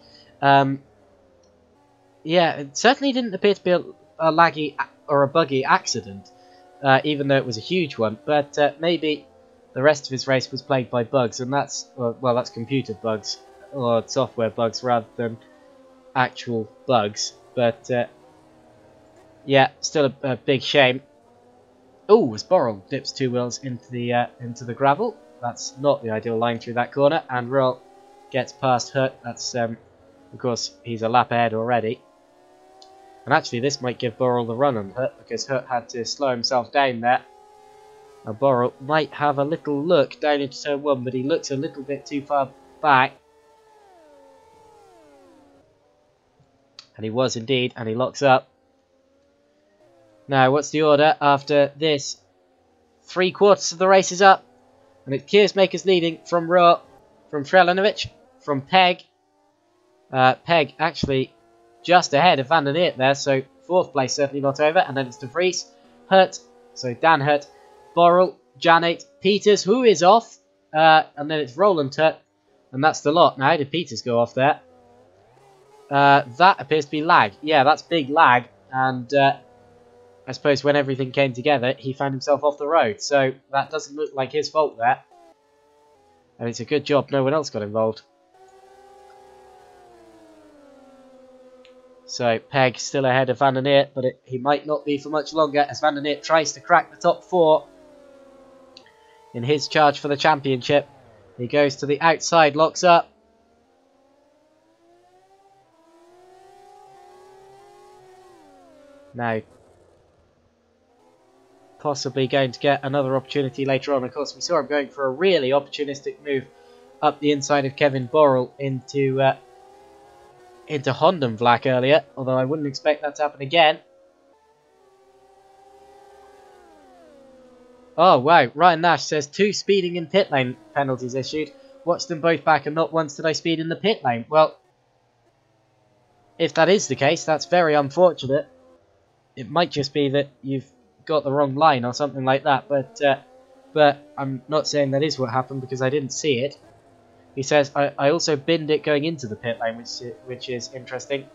Speaker 1: yeah, it certainly didn't appear to be a laggy or a buggy accident, even though it was a huge one. But maybe the rest of his race was plagued by bugs, and that's, well, that's computer bugs, or software bugs rather than actual bugs. But, yeah, still a big shame. Oh, as Borrell dips 2 wheels into the gravel. That's not the ideal line through that corner, and Roll gets past Hut. That's, of course, he's a lap ahead already. And actually, this might give Borrell the run on Hut, because Hut had to slow himself down there. And Borrell might have a little look down into turn 1, but he looks a little bit too far back. And he was indeed, and he locks up. Now, what's the order after this? 3/4 of the race is up. And it's Keersmakers leading from Rowe, from Trelanovic, from Peg. Peg actually just ahead of Van der Neert there, so 4th place certainly not over. And then it's De Vries, Hurt, so Dan Hurt, Borrell, Janet, Peters, who is off. And then it's Roland Hurt, and that's the lot. Now, how did Peters go off there? That appears to be lag. Yeah, that's big lag. And I suppose when everything came together, he found himself off the road. So that doesn't look like his fault there. And it's a good job no one else got involved. So Peg still ahead of Van der Neert, but he might not be for much longer as Van der Neert tries to crack the top 4 in his charge for the championship. He goes to the outside, locks up. Now, possibly going to get another opportunity later on. Of course, we saw him going for a really opportunistic move up the inside of Kevin Borrell into Hondenvlak earlier, although I wouldn't expect that to happen again. Oh, wow. Ryan Nash says 2 speeding in pit lane penalties issued. Watched them both back and not once did I speed in the pit lane. Well, if that is the case, that's very unfortunate. It might just be that you've got the wrong line or something like that, but I'm not saying that is what happened because I didn't see it. He says, I also binned it going into the pit lane, which is interesting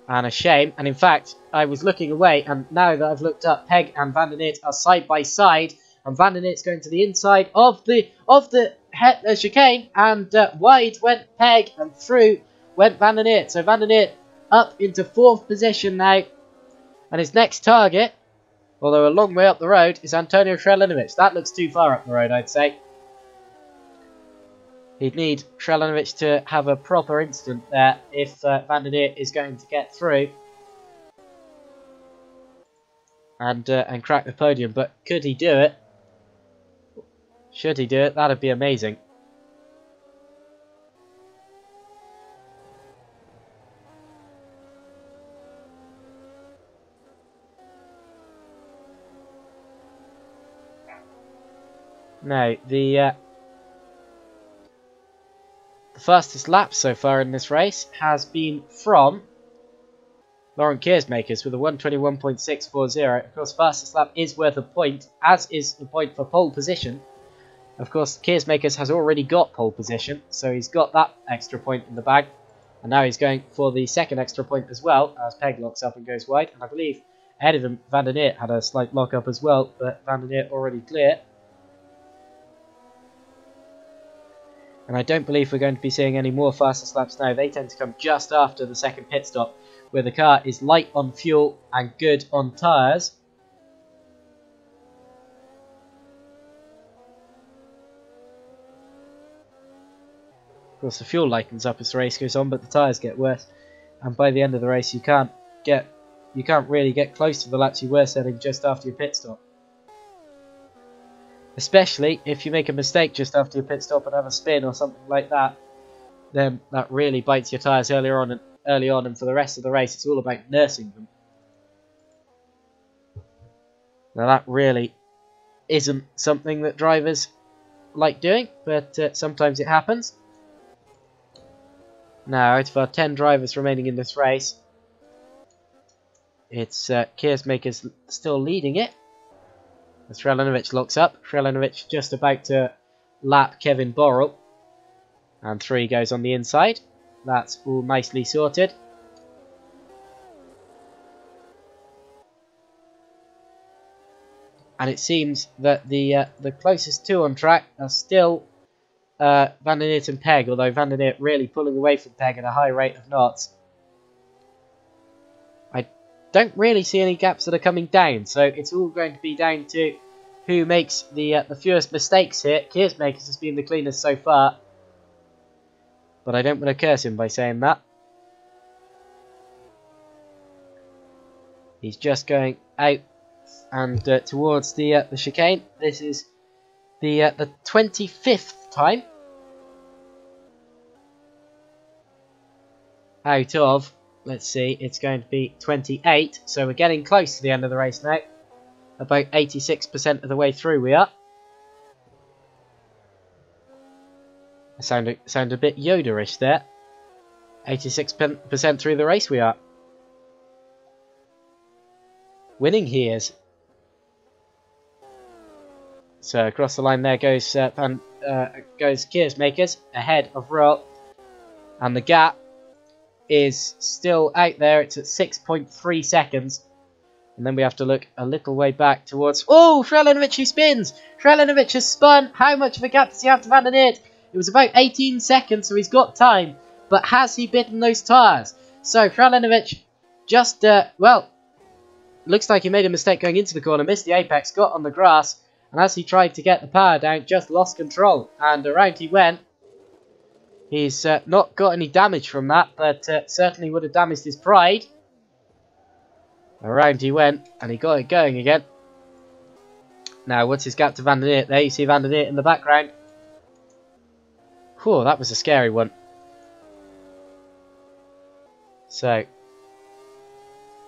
Speaker 1: and a shame. And in fact, I was looking away, and now that I've looked up, Peg and Van der Neert are side by side, and Van der Neert's going to the inside of the chicane, and wide went Peg, and through went Van der Neert. So Van der Neert up into 4th position now. And his next target, although a long way up the road, is Antonio Srelinovic. That looks too far up the road, I'd say. He'd need Srelinovic to have a proper incident there if Van der Neer is going to get through and crack the podium. But could he do it? Should he do it? That'd be amazing. Now, the fastest lap so far in this race has been from Laurent Keersmakers with a 1:21.640. Of course, fastest lap is worth a point, as is the point for pole position. Of course, Keersmakers has already got pole position, so he's got that extra point in the bag. And now he's going for the second extra point as well, as Peg locks up and goes wide. And I believe ahead of him, Van der Neer had a slight lock up as well, but Van der Neer already clear. And I don't believe we're going to be seeing any more fastest laps now. They tend to come just after the second pit stop, where the car is light on fuel and good on tyres. Of course, the fuel lightens up as the race goes on, but the tyres get worse. And by the end of the race, you can't really get close to the laps you were setting just after your pit stop. Especially if you make a mistake just after your pit stop and have a spin or something like that, then that really bites your tyres early on, and for the rest of the race, it's all about nursing them. Now that really isn't something that drivers like doing, but sometimes it happens. Now, out of our 10 drivers remaining in this race, it's Keersmakers still leading it. Srelinovic locks up. Srelinovic just about to lap Kevin Borrell. And 3 goes on the inside. That's all nicely sorted. And it seems that the closest 2 on track are still Van der Neer and Peg, although Van der Neer really pulling away from Peg at a high rate of knots. I don't really see any gaps that are coming down, so it's all going to be down to who makes the fewest mistakes here. Keersmakers has been the cleanest so far, but I don't want to curse him by saying that. He's just going out and towards the chicane. This is the 25th time out of, let's see, it's going to be 28, so we're getting close to the end of the race now. About 86% of the way through we are. I sound a bit Yoda-ish there. 86% through the race we are. Winning he is. So across the line there goes Keersmakers ahead of Roll, and the gap is still out there. It's at 6.3 seconds, and then we have to look a little way back towards. Oh, Srelinovic who spins. Srelinovic has spun. How much of a gap does he have to Van der Neer? It was about 18 seconds, so he's got time. But has he bitten those tyres? So Srelinovic just well, looks like he made a mistake going into the corner, missed the apex, got on the grass. And as he tried to get the power down, just lost control. And around he went. He's not got any damage from that, but certainly would have damaged his pride. Around he went, and he got it going again. Now, what's his gap to Van der Neer? There you see Van der Neer in the background. Whew, that was a scary one. So,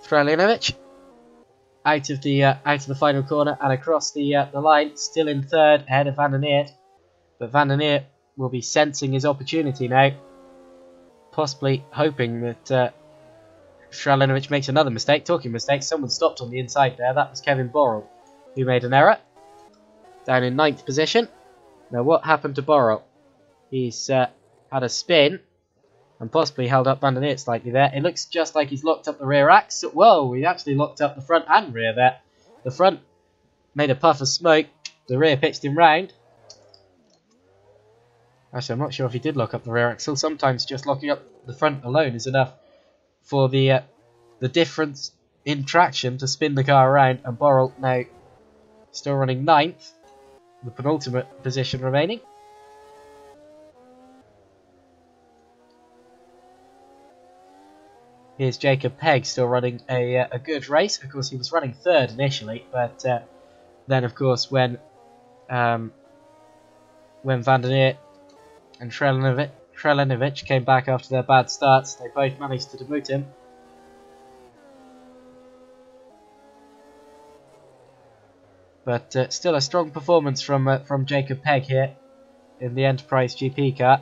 Speaker 1: Srelinovic out of the final corner and across the line, still in third ahead of Van der Neer. But Van der Neer will be sensing his opportunity now, possibly hoping that Srelinovic makes another mistake. Talking mistakes, someone stopped on the inside there. That was Kevin Borrell, who made an error. Down in 9th position. Now, what happened to Borrell? He's had a spin and possibly held up Van der Neer slightly there. It looks just like he's locked up the rear axle. Whoa, he actually locked up the front and rear there. The front made a puff of smoke. The rear pitched him round. Actually, I'm not sure if he did lock up the rear axle. Sometimes just locking up the front alone is enough for the difference in traction to spin the car around, and Borrell now still running 9th, the penultimate position remaining. Here's Jacob Pegg still running a good race. Of course, he was running 3rd initially, but then, of course, when Van der Neer and Krelinovic came back after their bad starts, they both managed to demote him. But still a strong performance from Jacob Pegg here in the Enterprise GP car.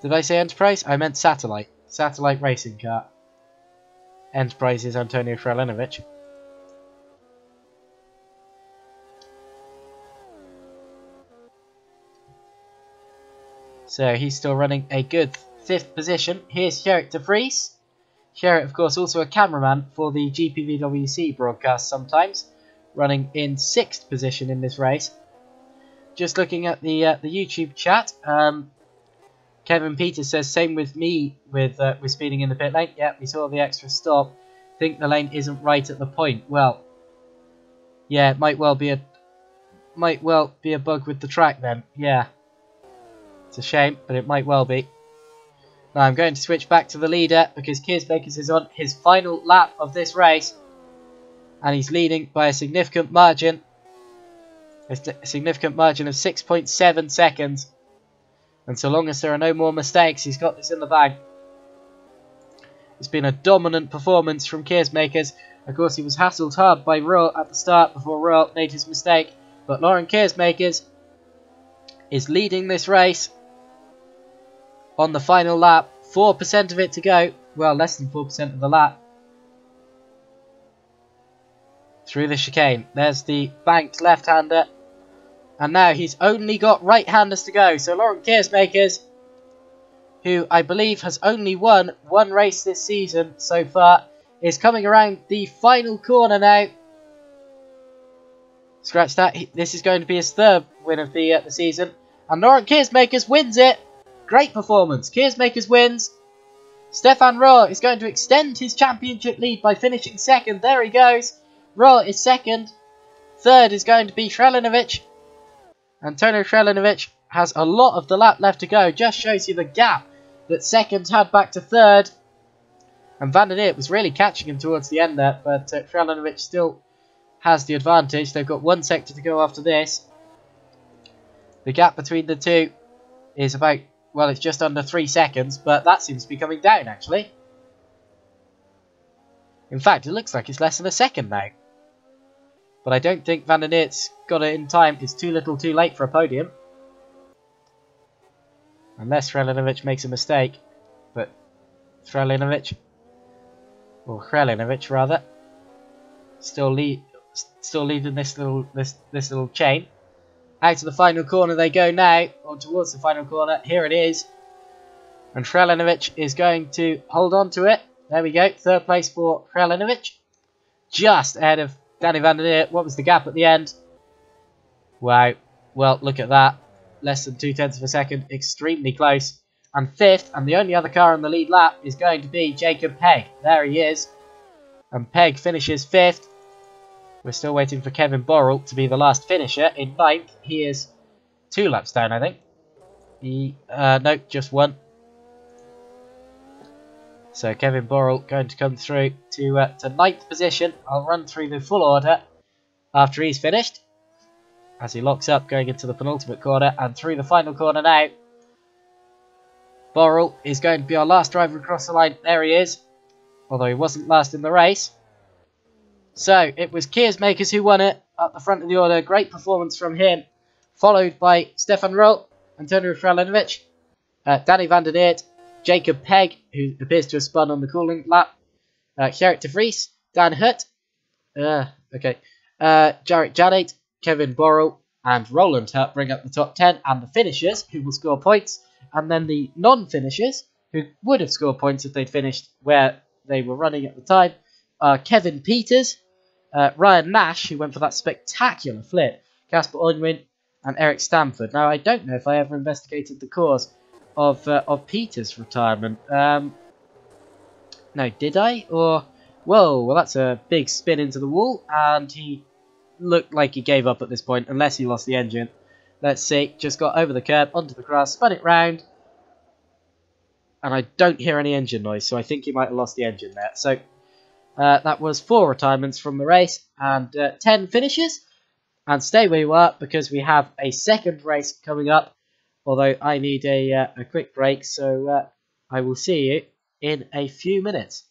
Speaker 1: Did I say Enterprise? I meant Satellite. Satellite racing car. Enterprise is Antonio Krelinovic. So he's still running a good 5th position. Here's Gerrit de Vries. Gerrit, of course, also a cameraman for the GPVWC broadcast sometimes, running in 6th position in this race. Just looking at the YouTube chat, Kevin Peters says, same with me with speeding in the pit lane. Yeah, we saw the extra stop. Think the lane isn't right at the point. Well, yeah, it might well be a bug with the track then. Yeah, it's a shame, but it might well be. Now I'm going to switch back to the leader because Keersmakers is on his final lap of this race, and he's leading by a significant margin. A significant margin of 6.7 seconds. And so long as there are no more mistakes, he's got this in the bag. It's been a dominant performance from Keersmakers. Of course, he was hassled hard by Royal at the start before Royal made his mistake. But Lauren Keersmakers is leading this race on the final lap. 4% of it to go. Well, less than 4% of the lap. Through the chicane. There's the banked left-hander. And now he's only got right-handers to go. So Lauren Keersmakers, who I believe has only won 1 race this season so far, is coming around the final corner now. Scratch that. This is going to be his 3rd win of the season. And Lauren Keersmakers wins it. Great performance. Keersmakers wins. Stefan Rohr is going to extend his championship lead by finishing 2nd. There he goes. Rohr is 2nd. 3rd is going to be Krelinovic. Antonio Krelinovic has a lot of the lap left to go. Just shows you the gap that 2nd had back to 3rd. And Van der Neer was really catching him towards the end there. But Krelinovic still has the advantage. They've got 1 sector to go after this. The gap between the two is about, well, it's just under 3 seconds. But that seems to be coming down, actually. In fact, it looks like it's less than a second now. But I don't think Van der Neer's got it in time. It's too little too late for a podium. Unless Krelinovic makes a mistake. But Krelinovic rather, still leading this little chain. Out to the final corner they go now, or towards the final corner. Here it is. And Krelinovic is going to hold on to it. There we go. 3rd place for Krelinovic. Just ahead of Danny Van der Neer. What was the gap at the end? Wow. Well, look at that. Less than 0.2 of a second. Extremely close. And 5th, and the only other car on the lead lap, is going to be Jacob Pegg. There he is. And Pegg finishes 5th. We're still waiting for Kevin Borrell to be the last finisher. In 9th, he is 2 laps down, I think. No, just 1. So Kevin Borrell going to come through to 9th position. I'll run through the full order after he's finished, as he locks up going into the penultimate corner. And through the final corner now, Borrell is going to be our last driver across the line. There he is, although he wasn't last in the race. So it was Keersmakers who won it at the front of the order. Great performance from him, followed by Stefan Rohl, Antonio Krelinovic, Danny Van der Neer, Jacob Pegg, who appears to have spun on the cooling lap, Gerrit de Vries, Dan Hutt, Jarek Janet, Kevin Borrell, and Roland Hutt bring up the top 10, and the finishers, who will score points, and then the non-finishers, who would have scored points if they'd finished where they were running at the time, Kevin Peters, Ryan Nash, who went for that spectacular flip, Casper Oinwin, and Eric Stamford. Now, I don't know if I ever investigated the cause of Peter's retirement. No, did I? Or whoa, well that's a big spin into the wall, and he looked like he gave up at this point, unless he lost the engine. Let's see, just got over the curb, onto the grass, spun it round, and I don't hear any engine noise, so I think he might have lost the engine there. So that was 4 retirements from the race, and 10 finishes. And stay where you are, because we have a second race coming up, although I need a quick break, so I will see you in a few minutes.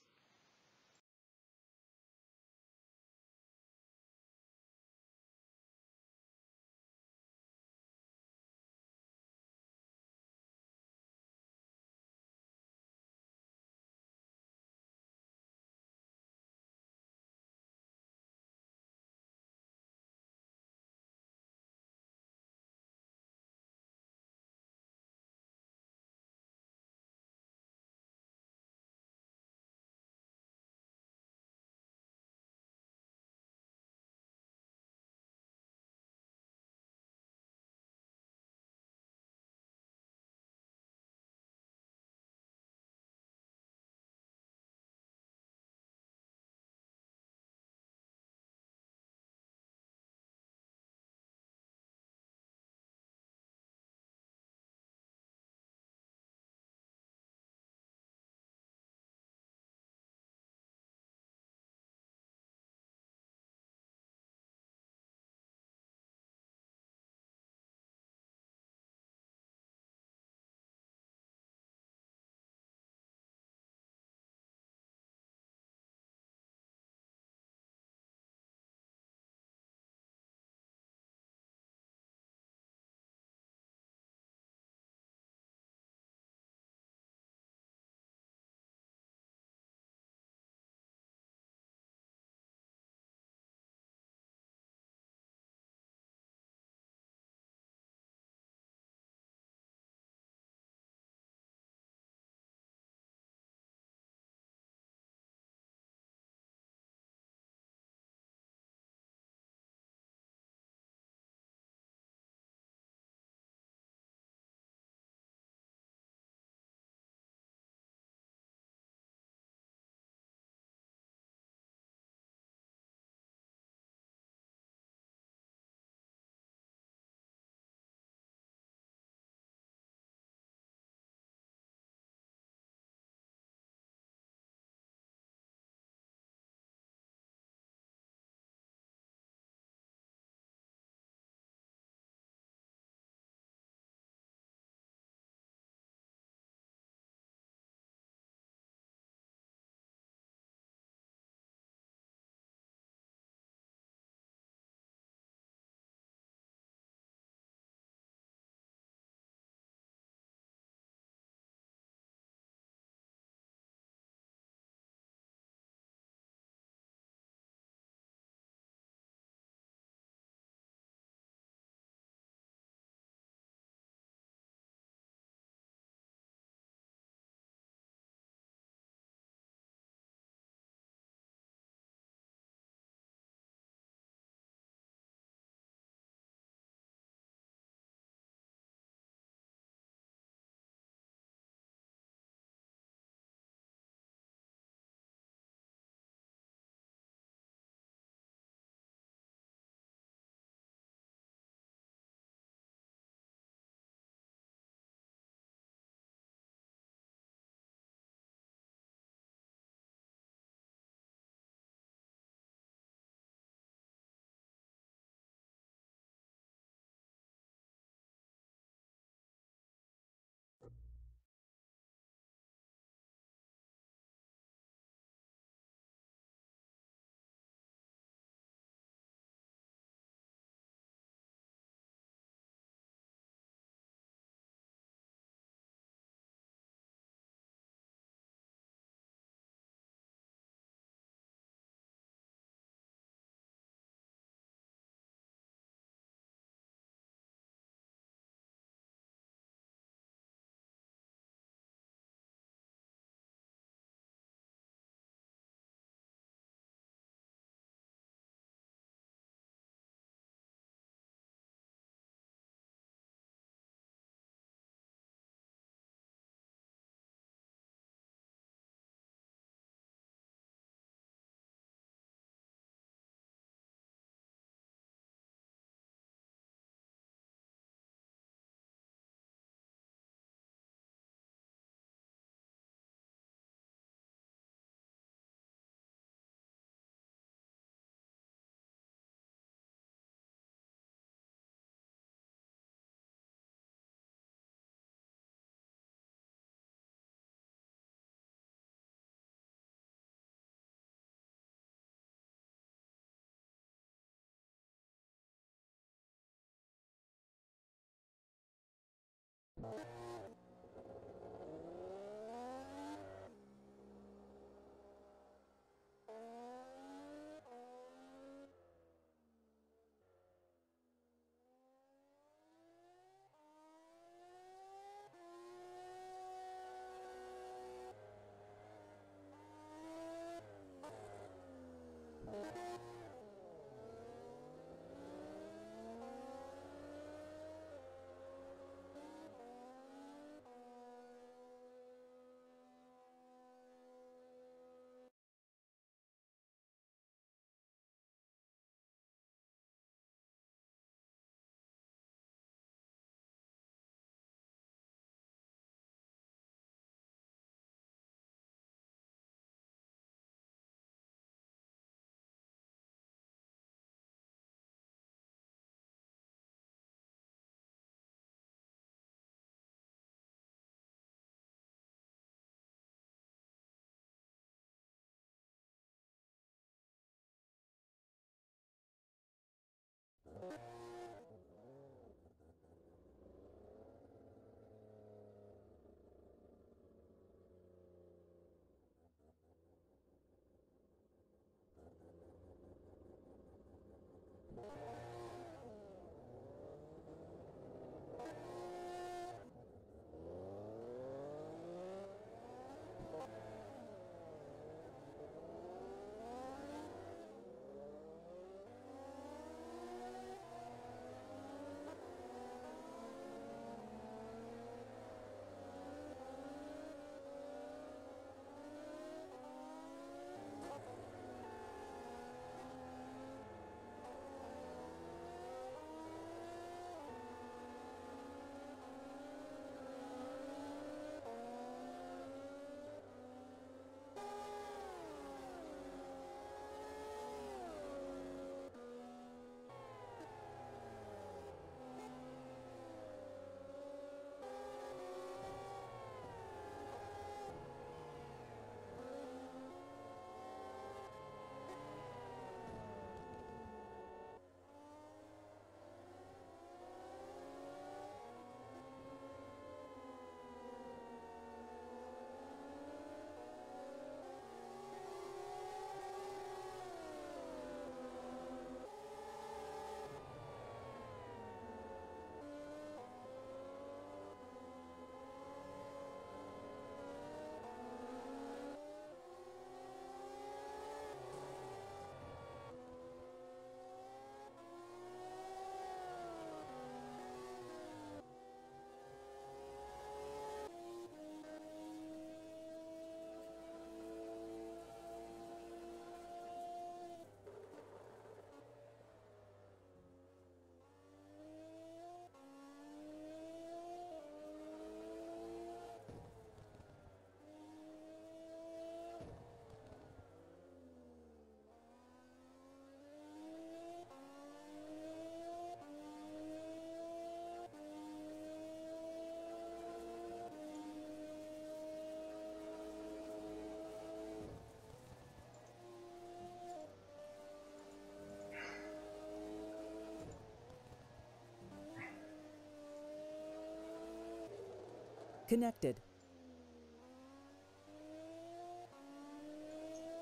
Speaker 2: Connected.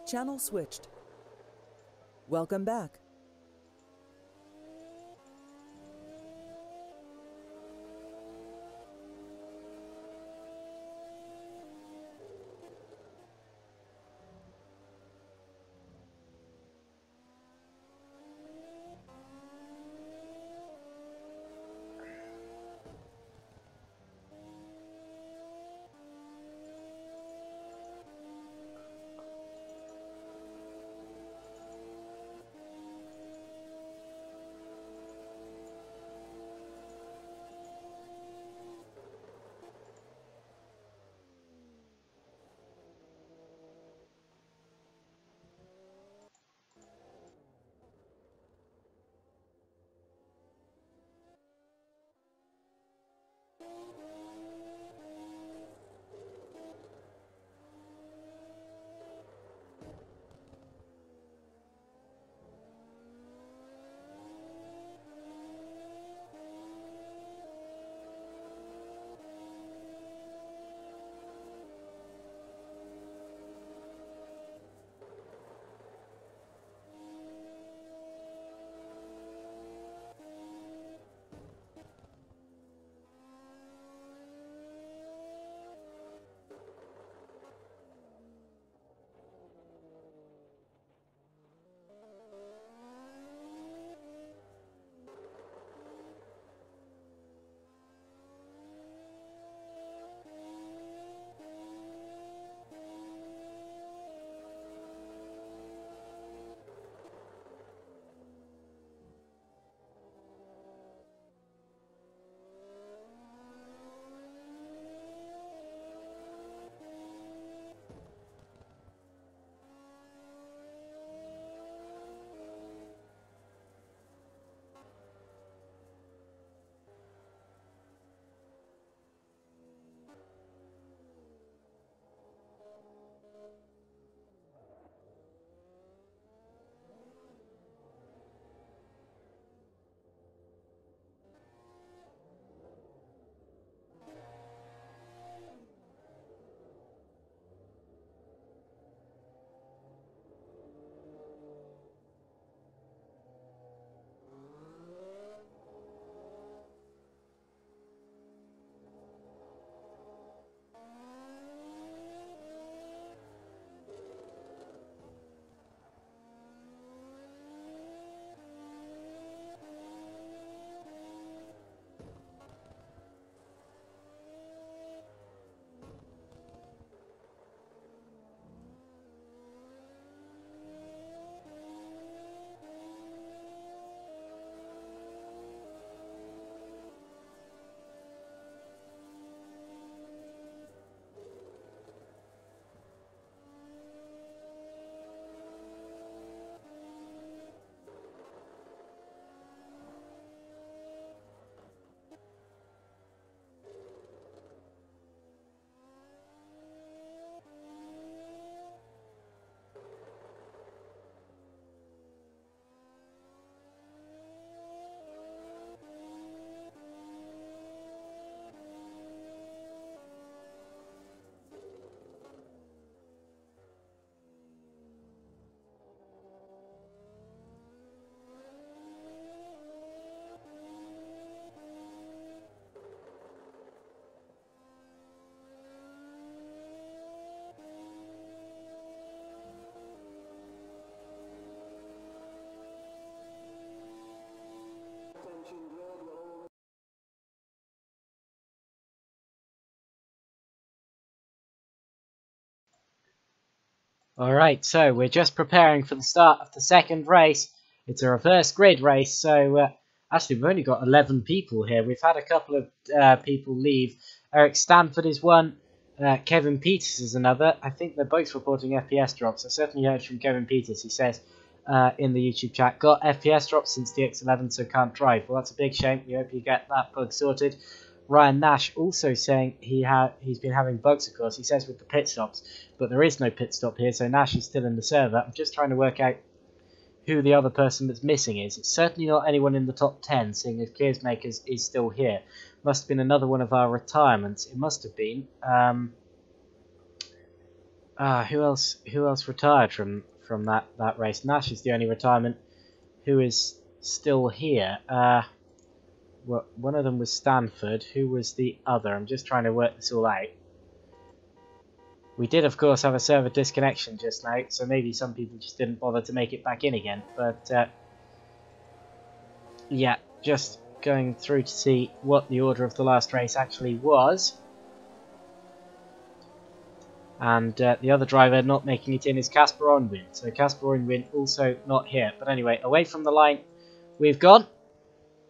Speaker 2: Channel switched. Welcome back.
Speaker 1: Alright, so we're just preparing for the start of the second race. It's a reverse grid race, so actually we've only got 11 people here. We've had a couple of people leave. Eric Stanford is one, Kevin Peters is another. I think they're both reporting FPS drops. I certainly heard from Kevin Peters. He says in the YouTube chat, got FPS drops since the X11, so can't drive. Well, that's a big shame. We hope you get that bug sorted. Ryan Nash also saying he's been having bugs, of course. He says with the pit stops, but there is no pit stop here, so Nash is still in the server. I'm just trying to work out who the other person that's missing is. It's certainly not anyone in the top 10, seeing as Gearsmakers is still here. Must have been another one of our retirements. It must have been. Who else retired from that race? Nash is the only retirement who is still here. Well, one of them was Stanford. Who was the other? I'm just trying to work this all out. We did, of course, have a server disconnection just now, so maybe some people just didn't bother to make it back in again. But, yeah, just going through to see what the order of the last race actually was. And the other driver not making it in is Casper Onwin. So Casper Onwin also not here. But anyway, away from the line we've gone.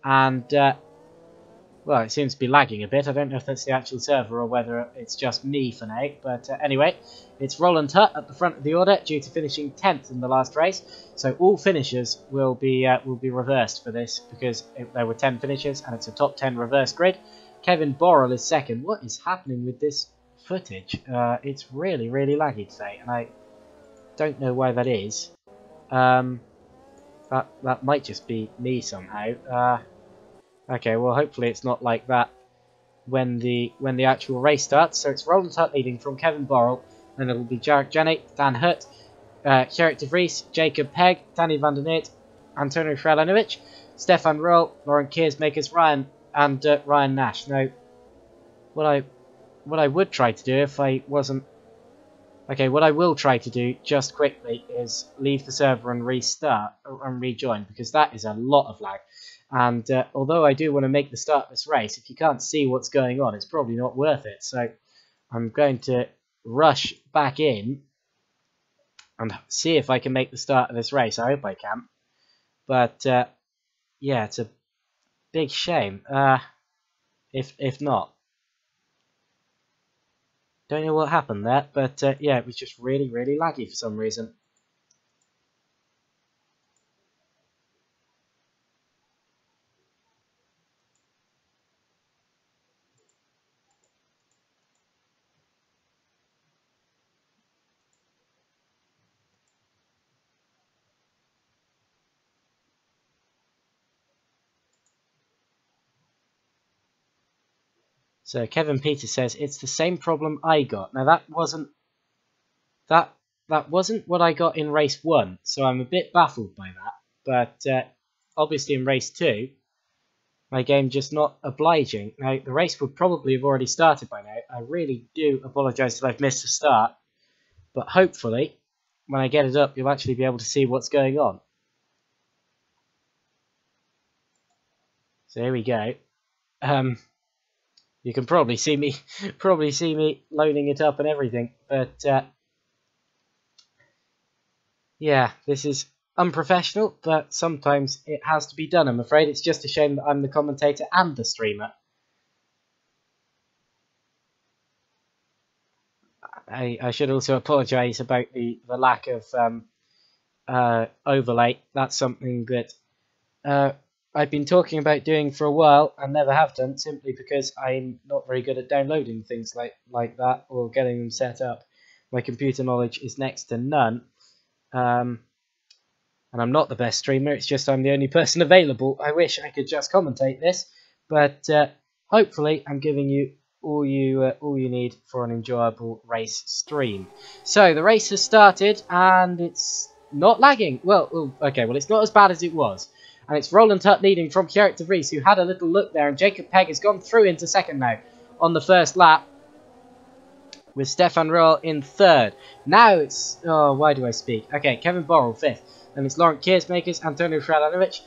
Speaker 1: And, well, it seems to be lagging a bit. I don't know if that's the actual server or whether it's just me for now. But anyway, it's Roland Hutt at the front of the order due to finishing 10th in the last race. So all finishers will be reversed for this because there were 10 finishers and it's a top 10 reverse grid. Kevin Borrell is second. What is happening with this footage? It's really, really laggy today, and I don't know why that is. That might just be me somehow. Okay, well hopefully it's not like that when the actual race starts. So it's Roland Hutt leading from Kevin Borrell, then it'll be Jarek Janik, Dan Hutt, Gerrit de Vries, Jacob Pegg, Danny van der Neert, Antonio Frelanovic, Stefan Roll, Lauren Keersmakers, Ryan Nash. Now, what I would try to do if I wasn't... Okay, what I will try to do just quickly is leave the server and restart and rejoin, because that is a lot of lag. And although I do want to make the start of this race, if you can't see what's going on, it's probably not worth it. So I'm going to rush back in and see if I can make the start of this race. I hope I can. But yeah, it's a big shame if not. Don't know what happened there, but yeah, it was just really, really laggy for some reason. So Kevin Peters says it's the same problem I got. Now that wasn't what I got in race 1, so I'm a bit baffled by that. But obviously in race 2, my game just not obliging. Now the race would probably have already started by now. I really do apologise that I've missed the start, but hopefully when I get it up, you'll actually be able to see what's going on. So here we go. You can probably see me loading it up and everything, but yeah, this is unprofessional, but sometimes it has to be done. I'm afraid it's just a shame that I'm the commentator and the streamer. I should also apologise about the lack of overlay. That's something that I've been talking about doing for a while and never have done, simply because I'm not very good at downloading things like that or getting them set up. My computer knowledge is next to none, and I'm not the best streamer. It's just I'm the only person available. I wish I could just commentate this, but hopefully I'm giving you all you need for an enjoyable race stream. So the race has started and it's not lagging. Well, okay, well it's not as bad as it was. And it's Roland Hutt leading from Gerrit de Vries, who had a little look there. And Jacob Pegg has gone through into second now on the first lap, with Stefan Roll in third. Now it's... Oh, why do I speak? Okay, Kevin Borrell fifth. Then it's Lauren Keersmakers, Antonio Frelanovic,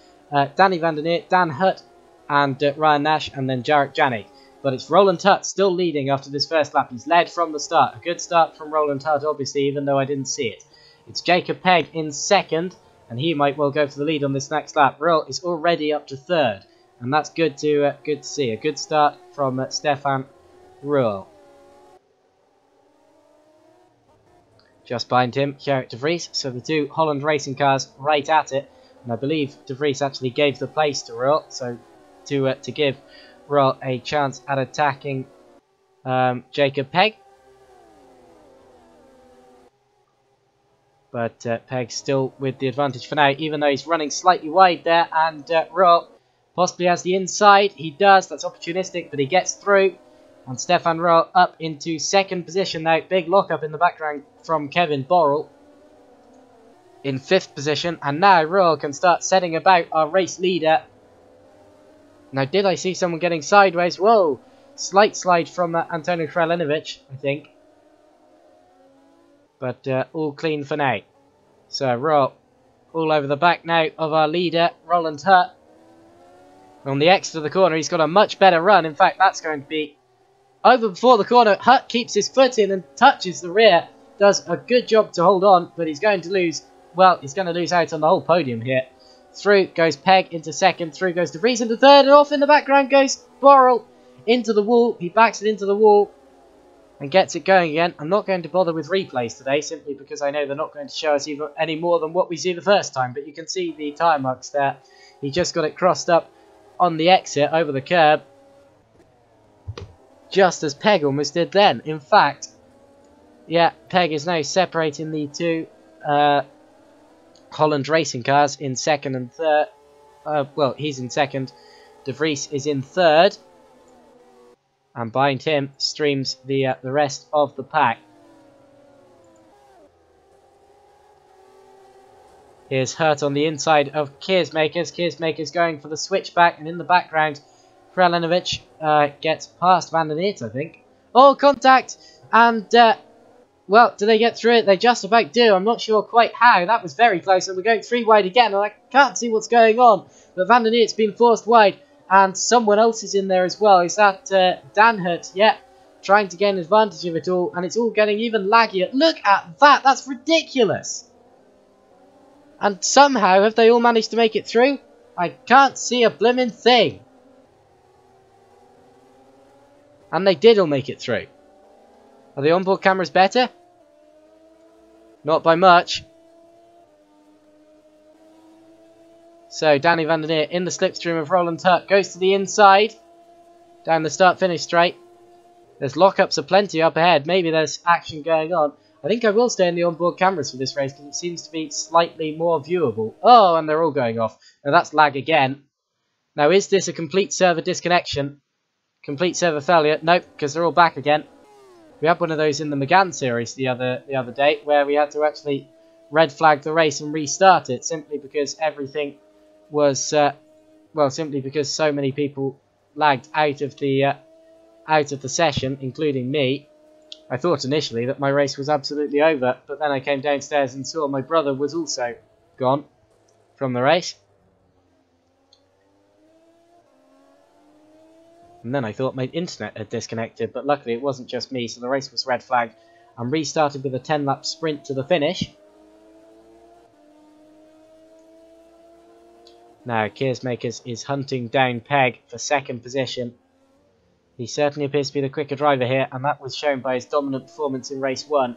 Speaker 1: Danny van der Neert, Dan Hutt, and Ryan Nash, and then Jarek Janik. But it's Roland Hutt still leading after this first lap. He's led from the start. A good start from Roland Hutt, obviously, even though I didn't see it. It's Jacob Pegg in second, and he might well go for the lead on this next lap. Ruhl is already up to third, and that's good to see. A good start from Stefan Ruhl. Just behind him, Gerrit de Vries. So the two Holland racing cars right at it, and I believe de Vries actually gave the place to Ruhl, so to give Ruhl a chance at attacking Jacob Pegg. But Pegg still with the advantage for now, even though he's running slightly wide there. And Ruhl possibly has the inside. He does. That's opportunistic, but he gets through. And Stefan Ruhl up into second position now. Big lock-up in the background from Kevin Borrell in fifth position. And now Ruhl can start setting about our race leader. Now, did I see someone getting sideways? Whoa! Slight slide from Antonio Kralinovic, I think. But all clean for now. So Ruhl all over the back now of our leader, Roland Hutt. On the exit of the corner, he's got a much better run. In fact, that's going to be over before the corner. Hutt keeps his foot in and touches the rear. Does a good job to hold on, but he's going to lose. Well, he's going to lose out on the whole podium here. Through goes Pegg into second. Through goes de Vries into third. And off in the background goes Borrell into the wall. He backs it into the wall and gets it going again. I'm not going to bother with replays today, simply because I know they're not going to show us any more than what we see the first time. But you can see the tyre marks there. He just got it crossed up on the exit over the curb, just as Pegg almost did then. In fact, yeah, Pegg is now separating the two Holland racing cars in second and third. Well, he's in second. De Vries is in third. And behind him streams the rest of the pack. Here's Hutt on the inside of Keersmakers. Keersmakers going for the switchback, and in the background, Kralinovic gets past Van der Neert, I think. Oh, contact! And, well, do they get through it? They just about do. I'm not sure quite how. That was very close, and we're going three wide again, and I can't see what's going on. But Van der Neert's been forced wide. And someone else is in there as well. Is that Dan Hurt? Yeah, trying to gain advantage of it all. And it's all getting even laggier. Look at that. That's ridiculous. And somehow, have they all managed to make it through? I can't see a blimmin' thing. And they did all make it through. Are the onboard cameras better? Not by much. So, Danny van der Neer in the slipstream of Roland Hutt goes to the inside, down the start-finish straight. There's lockups aplenty up ahead. Maybe there's action going on. I think I will stay in the onboard cameras for this race because it seems to be slightly more viewable. Oh, and they're all going off. Now, that's lag again. Now, is this a complete server disconnection? Complete server failure? Nope, because they're all back again. We had one of those in the Megané series the other day where we had to actually red flag the race and restart it simply because everything was well, simply because so many people lagged out of the session, including me. I thought initially that my race was absolutely over, but then I came downstairs and saw my brother was also gone from the race. And then I thought my internet had disconnected, but luckily it wasn't just me, so the race was red flagged and restarted with a 10-lap sprint to the finish. Now, Keersmakers is hunting down Pegg for second position. He certainly appears to be the quicker driver here, and that was shown by his dominant performance in race 1.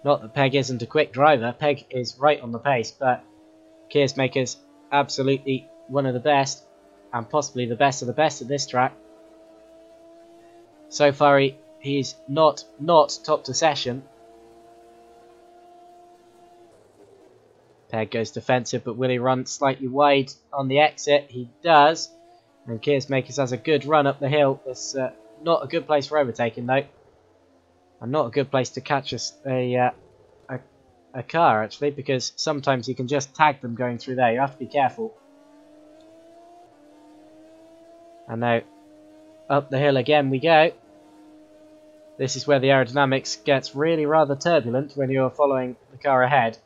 Speaker 1: Not that Pegg isn't a quick driver, Pegg is right on the pace, but Keersmakers absolutely one of the best, and possibly the best of the best at this track. So far he's not top to session. Pegg goes defensive, but will he run slightly wide on the exit? He does. And Keersmakers has a good run up the hill. It's not a good place for overtaking, though. And not a good place to catch a car, actually, because sometimes you can just tag them going through there. You have to be careful. And now, up the hill again we go. This is where the aerodynamics gets really rather turbulent when you're following the car ahead.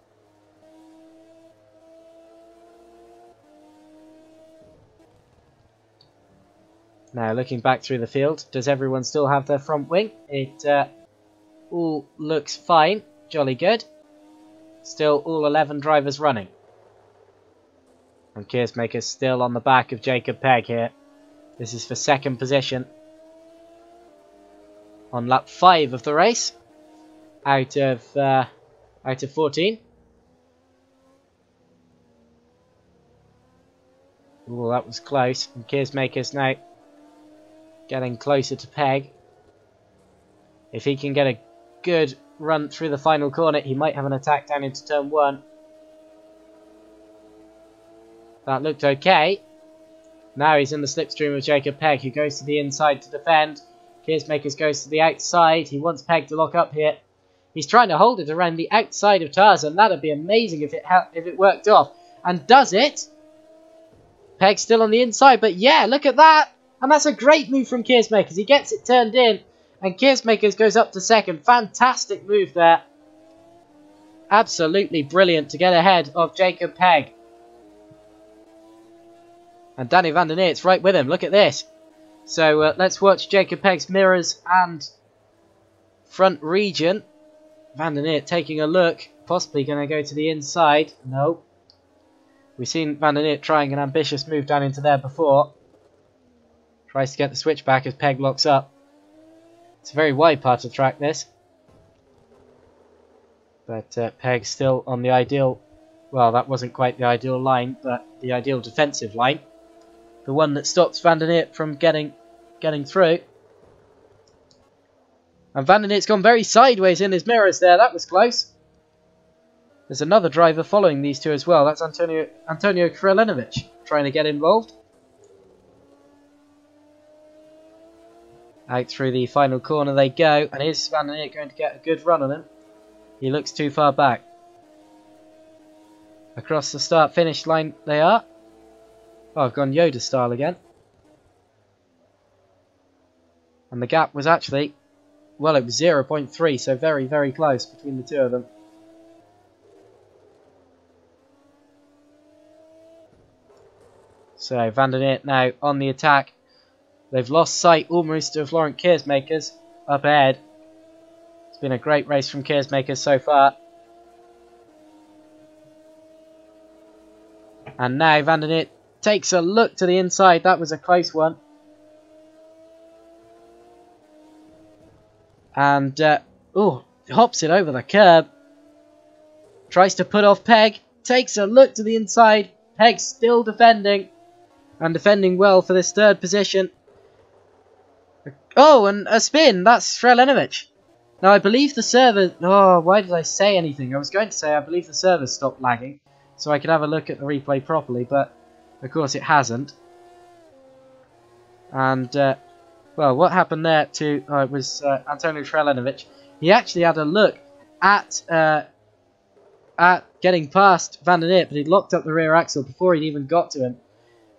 Speaker 1: Now looking back through the field, does everyone still have their front wing? It all looks fine, jolly good. Still all 11 drivers running. And Keersmaker's still on the back of Jacob Pegg here. This is for second position. On lap 5 of the race. Out of 14. Oh, that was close. And Keersmaker's now getting closer to Pegg. If he can get a good run through the final corner, he might have an attack down into turn 1. That looked okay. Now he's in the slipstream of Jacob Pegg, who goes to the inside to defend. Keersmakers goes to the outside. He wants Pegg to lock up here. He's trying to hold it around the outside of Tarzan. That'd be amazing if it worked off. And does it? Pegg's still on the inside, but yeah, look at that. And that's a great move from Keersmakers. He gets it turned in, and Keersmakers goes up to second. Fantastic move there. Absolutely brilliant to get ahead of Jacob Pegg. And Danny van der Neert's right with him. Look at this. So let's watch Jacob Pegg's mirrors and front region. Van der Neert taking a look. Possibly going to go to the inside. No. We've seen Van der Neert trying an ambitious move down into there before. Tries to get the switch back as Pegg locks up. It's a very wide part of the track, this. But Pegg's still on the ideal... Well, that wasn't quite the ideal line, but the ideal defensive line. The one that stops Van der Neert from getting through. And Van der Neert's gone very sideways in his mirrors there. That was close. There's another driver following these two as well. That's Antonio Kralinovic trying to get involved. Out through the final corner they go. And here's Van der Neert going to get a good run on him. He looks too far back. Across the start-finish line they are. Oh, I've gone Yoda style again. And the gap was actually... Well, it was 0.3, so very, very close between the two of them. So, Van der Neert now on the attack. They've lost sight almost of Laurent Keersmakers up ahead. It's been a great race from Keersmakers so far. And now Van der Neert takes a look to the inside. That was a close one. And, hops it over the curb. Tries to put off Pegg. Takes a look to the inside. Pegg's still defending. And defending well for this third position. Oh, and a spin. That's Kralinovic. Now, I believe the server... Oh, why did I say anything? I was going to say I believe the server stopped lagging. So I could have a look at the replay properly. But, of course, it hasn't. And... well, what happened there to it was Antonio Kralinovic. He actually had a look at getting past Van der Neert, but he'd locked up the rear axle before he'd even got to him,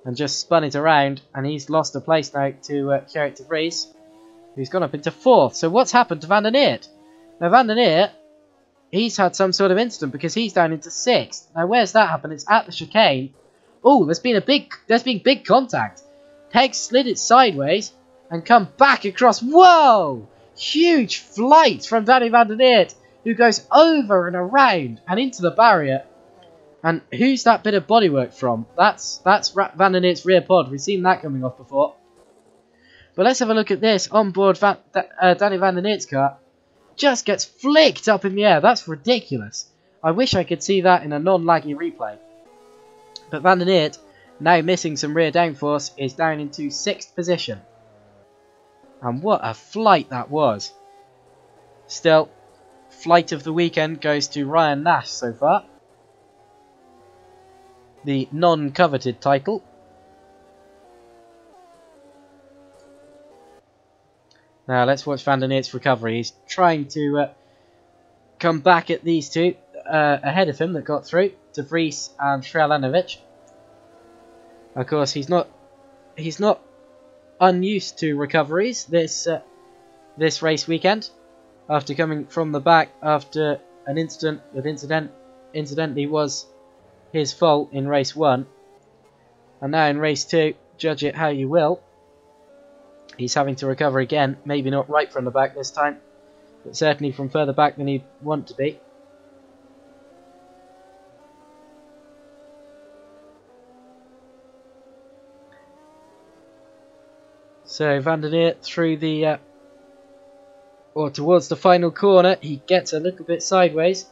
Speaker 1: and just spun it around. And he's lost a place now to Gerrit de Vries, who's gone up into 4th. So what's happened to Van der Neert? Now Van der Neert, he's had some sort of incident because he's down into 6th. Now where's that happened? It's at the chicane. Oh, there's been big contact. Pegg slid it sideways. And come back across. Whoa! Huge flight from Danny van der Neert, who goes over and around and into the barrier. And who's that bit of bodywork from? That's Van der Neert's rear pod. We've seen that coming off before. But let's have a look at this. On board Danny van der Neert's car. Just gets flicked up in the air. That's ridiculous. I wish I could see that in a non-laggy replay. But Van der Neert, now missing some rear downforce, is down into 6th position. And what a flight that was. Still, flight of the weekend goes to Ryan Nash so far. The non-coveted title. Now let's watch Van der Neert's recovery. He's trying to come back at these two ahead of him that got through. De Vries and Kralinovic. Of course, he's not unused to recoveries this race weekend, after coming from the back after an incident that incidentally was his fault in race 1, and now in race 2, judge it how you will. He's having to recover again. Maybe not right from the back this time, but certainly from further back than he'd want to be. So Van der Neer through the, or towards the final corner. He gets a little bit sideways.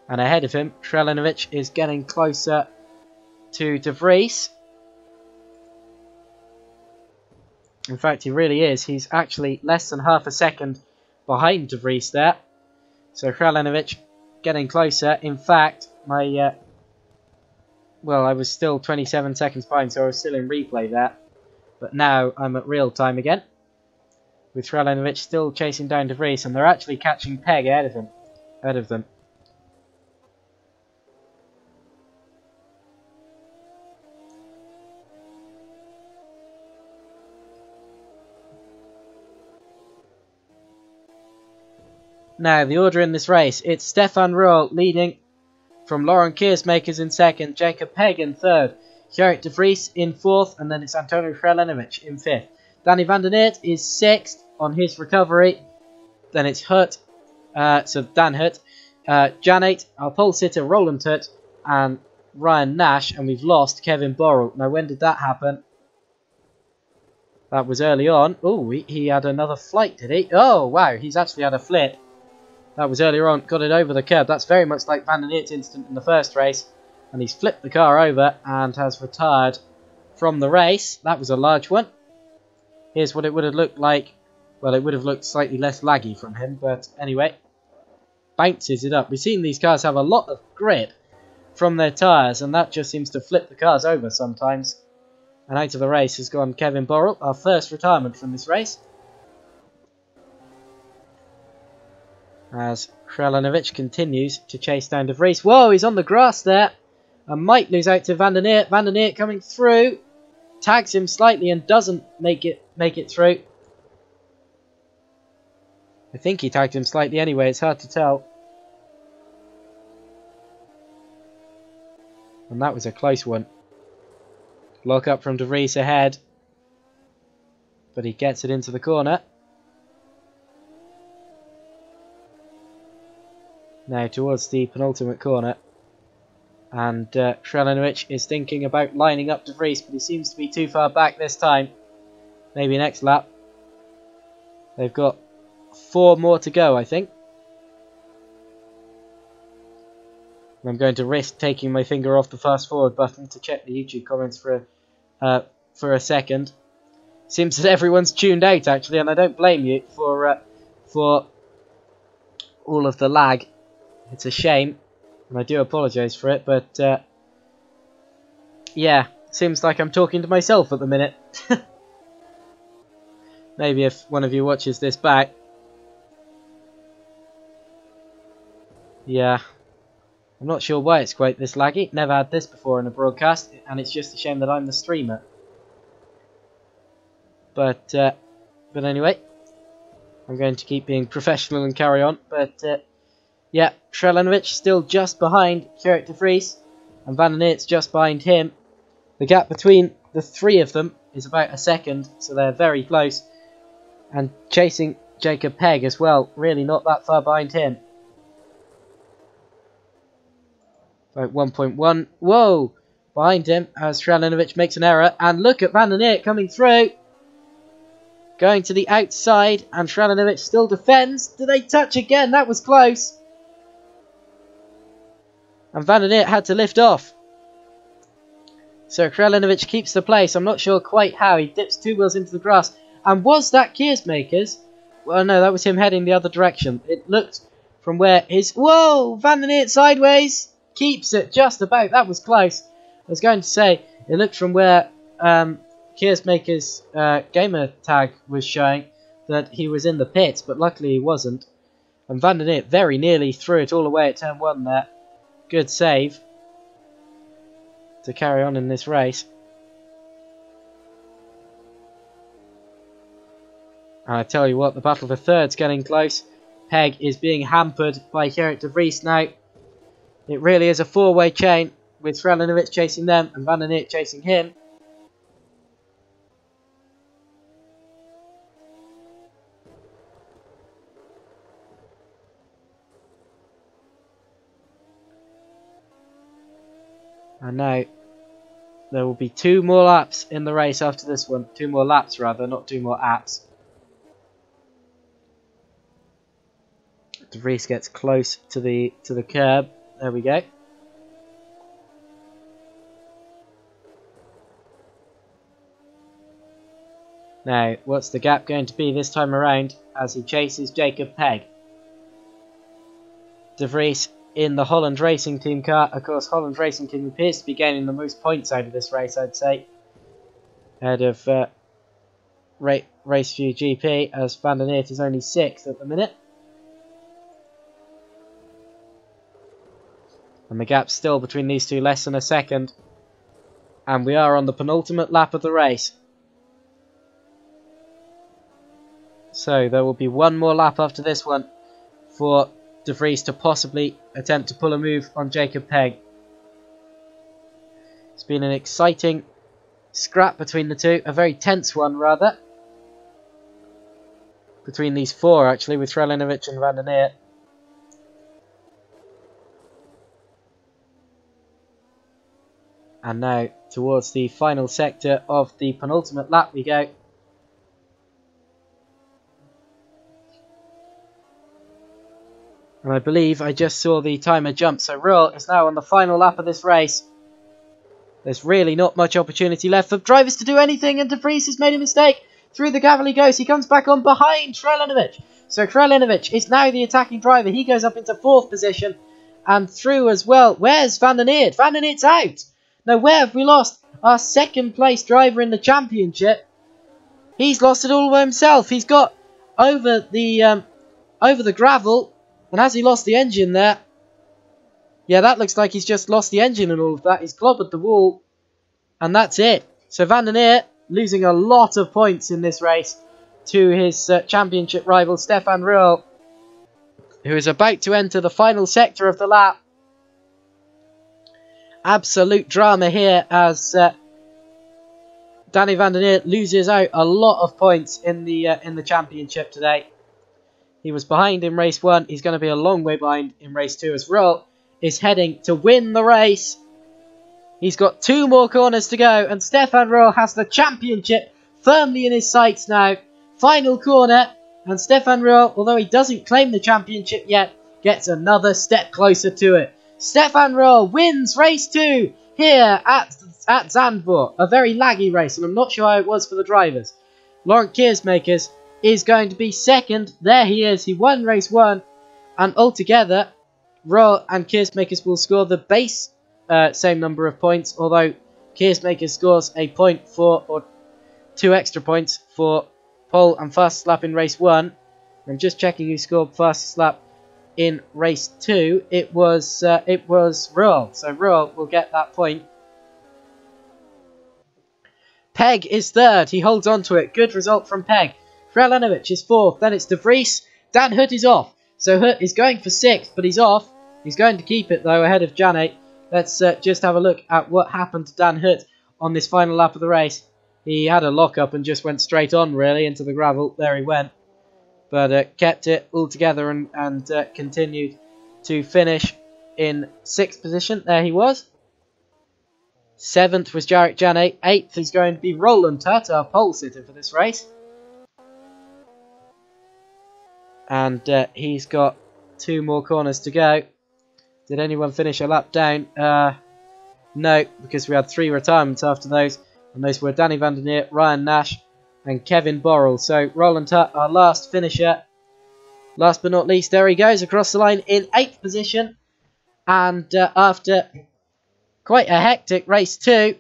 Speaker 1: And ahead of him, Kralinovic is getting closer to De Vries. In fact, he really is. He's actually less than half a second behind De Vries there. So Kralinovic getting closer. In fact, my... well, I was still 27 seconds behind, so I was still in replay there. But now I'm at real time again. With Kralinovic still chasing down De Vries, and they're actually catching Peg ahead of them. Now, the order in this race, it's Stefan Ruhl leading from Lauren Keersmakers in second, Jacob Peg in third, Gerrit de Vries in fourth, and then it's Antonio Kralinovic in fifth. Danny van der Neert is sixth on his recovery. Then it's Hut, so Dan Hut, Janet, our pole sitter Roland Hut, and Ryan Nash, and we've lost Kevin Borrell. Now, when did that happen? That was early on. Oh, he had another flight, did he? Oh, wow, he's actually had a flip. That was earlier on, got it over the curb. That's very much like Van der Neert's incident in the first race. And he's flipped the car over and has retired from the race. That was a large one. Here's what it would have looked like. Well, it would have looked slightly less laggy from him, but anyway. Bounces it up. We've seen these cars have a lot of grip from their tyres, and that just seems to flip the cars over sometimes. And out of the race has gone Kevin Borrell, our first retirement from this race. As Kralinovic continues to chase down De Vries. Whoa, he's on the grass there. And might lose out to Van der Neert. Van der Neert coming through. Tags him slightly and doesn't make it through. I think he tagged him slightly anyway. It's hard to tell. And that was a close one. Lock up from De Vries ahead. But he gets it into the corner. Now towards the penultimate corner. And Kralinovic is thinking about lining up De Vries, but he seems to be too far back this time. Maybe next lap. They've got 4 more to go, I think. I'm going to risk taking my finger off the fast forward button to check the YouTube comments for a second. Seems that everyone's tuned out actually, and I don't blame you for all of the lag. It's a shame, and I do apologise for it, but yeah, seems like I'm talking to myself at the minute. Maybe if one of you watches this back. Yeah, I'm not sure why it's quite this laggy. Never had this before in a broadcast, and it's just a shame that I'm the streamer. But anyway, I'm going to keep being professional and carry on. But yeah, Kralinovic still just behind Gerrit de Vries, and Van der Neert's just behind him. The gap between the 3 of them is about a second, so they're very close. And chasing Jacob Peg as well, really not that far behind him. About 1.1. Whoa! Behind him as Kralinovic makes an error. And look at Van der Neert coming through. Going to the outside, and Kralinovic still defends. Do they touch again? That was close. And Van der Neert had to lift off. So Kralinovic keeps the place. I'm not sure quite how. He dips 2 wheels into the grass. And was that Keersmakers? Well, no, that was him heading the other direction. It looked from where his... Whoa! Van der Neert sideways. Keeps it just about. That was close. I was going to say, it looked from where Keersmakers' gamer tag was showing that he was in the pits, but luckily he wasn't. And Van der Neert very nearly threw it all away at turn 1 there. Good save to carry on in this race. And I tell you what, the battle for third's getting close. Peg is being hampered by Gerrit de Vries now. It really is a 4-way chain. with Frelinovic chasing them and Van der Neert chasing him. And now there will be 2 more laps in the race after this one. 2 more laps rather, not 2 more apps. De Vries gets close to the curb. There we go. Now, what's the gap going to be this time around as he chases Jacob Pegg? De Vries in the Holland Racing Team car. Of course, Holland Racing Team appears to be gaining the most points out of this race, I'd say. Ahead of Raceview GP, as Van der Neert is only 6th at the minute. And the gap's still between these two less than a second. And we are on the penultimate lap of the race. So there will be 1 more lap after this one for De Vries to possibly attempt to pull a move on Jacob Pegg. It's been an exciting scrap between the two. A very tense one, rather. Between these 4, actually, with Frelinovic and Van der Neert. And now, towards the final sector of the penultimate lap we go. And I believe I just saw the timer jump. So Ruhl is now on the final lap of this race. There's really not much opportunity left for drivers to do anything. And De Vries has made a mistake. Through the gravel he goes. He comes back on behind Frelinovic. So Frelinovic is now the attacking driver. He goes up into 4th position. And through as well. Where's Van der Neert? Van der Neert's out. Now where have we lost our 2nd place driver in the championship? He's lost it all by himself. He's got over the gravel. And has he lost the engine there? Yeah, that looks like he's just lost the engine and all of that. He's clobbered the wall. And that's it. So Van der Neert losing a lot of points in this race to his championship rival Stefan Ruhl, who is about to enter the final sector of the lap. Absolute drama here as Danny Van der Neert loses out a lot of points in the championship today. He was behind in race 1. He's going to be a long way behind in race 2 as Ruhl is heading to win the race. He's got 2 more corners to go, and Stefan Ruhl has the championship firmly in his sights now. Final corner, and Stefan Ruhl, although he doesn't claim the championship yet, gets another step closer to it. Stefan Ruhl wins race 2 here at Zandvoort. A very laggy race, and I'm not sure how it was for the drivers. Laurent Keersmakers is going to be 2nd. There he is. He won race 1. And altogether, Ruhl and Keersmakers will score the base same number of points. Although Keersmakers scores a point for, or 2 extra points for pole and fastest lap in race 1. I'm just checking who scored fastest lap in race 2. It was Ruhl. So Ruhl will get that point. Pegg is 3rd. He holds on to it. Good result from Pegg. Frelinovic is 4th. Then it's De Vries. Dan Hut is off. So Hut is going for 6th, but he's off. He's going to keep it, though, ahead of Janet. Let's just have a look at what happened to Dan Hut on this final lap of the race. He had a lock-up and just went straight on, really, into the gravel. There he went. But kept it all together and continued to finish in 6th position. There he was. 7th was Jarek Janet. 8th is going to be Roland Hut, our pole sitter for this race. And he's got 2 more corners to go. Did anyone finish a lap down? No, because we had 3 retirements after those. And those were Danny Van der Neert, Ryan Nash and Kevin Borrell. So Roland Hut, our last finisher. Last but not least, there he goes across the line in 8th position. And after quite a hectic race 2,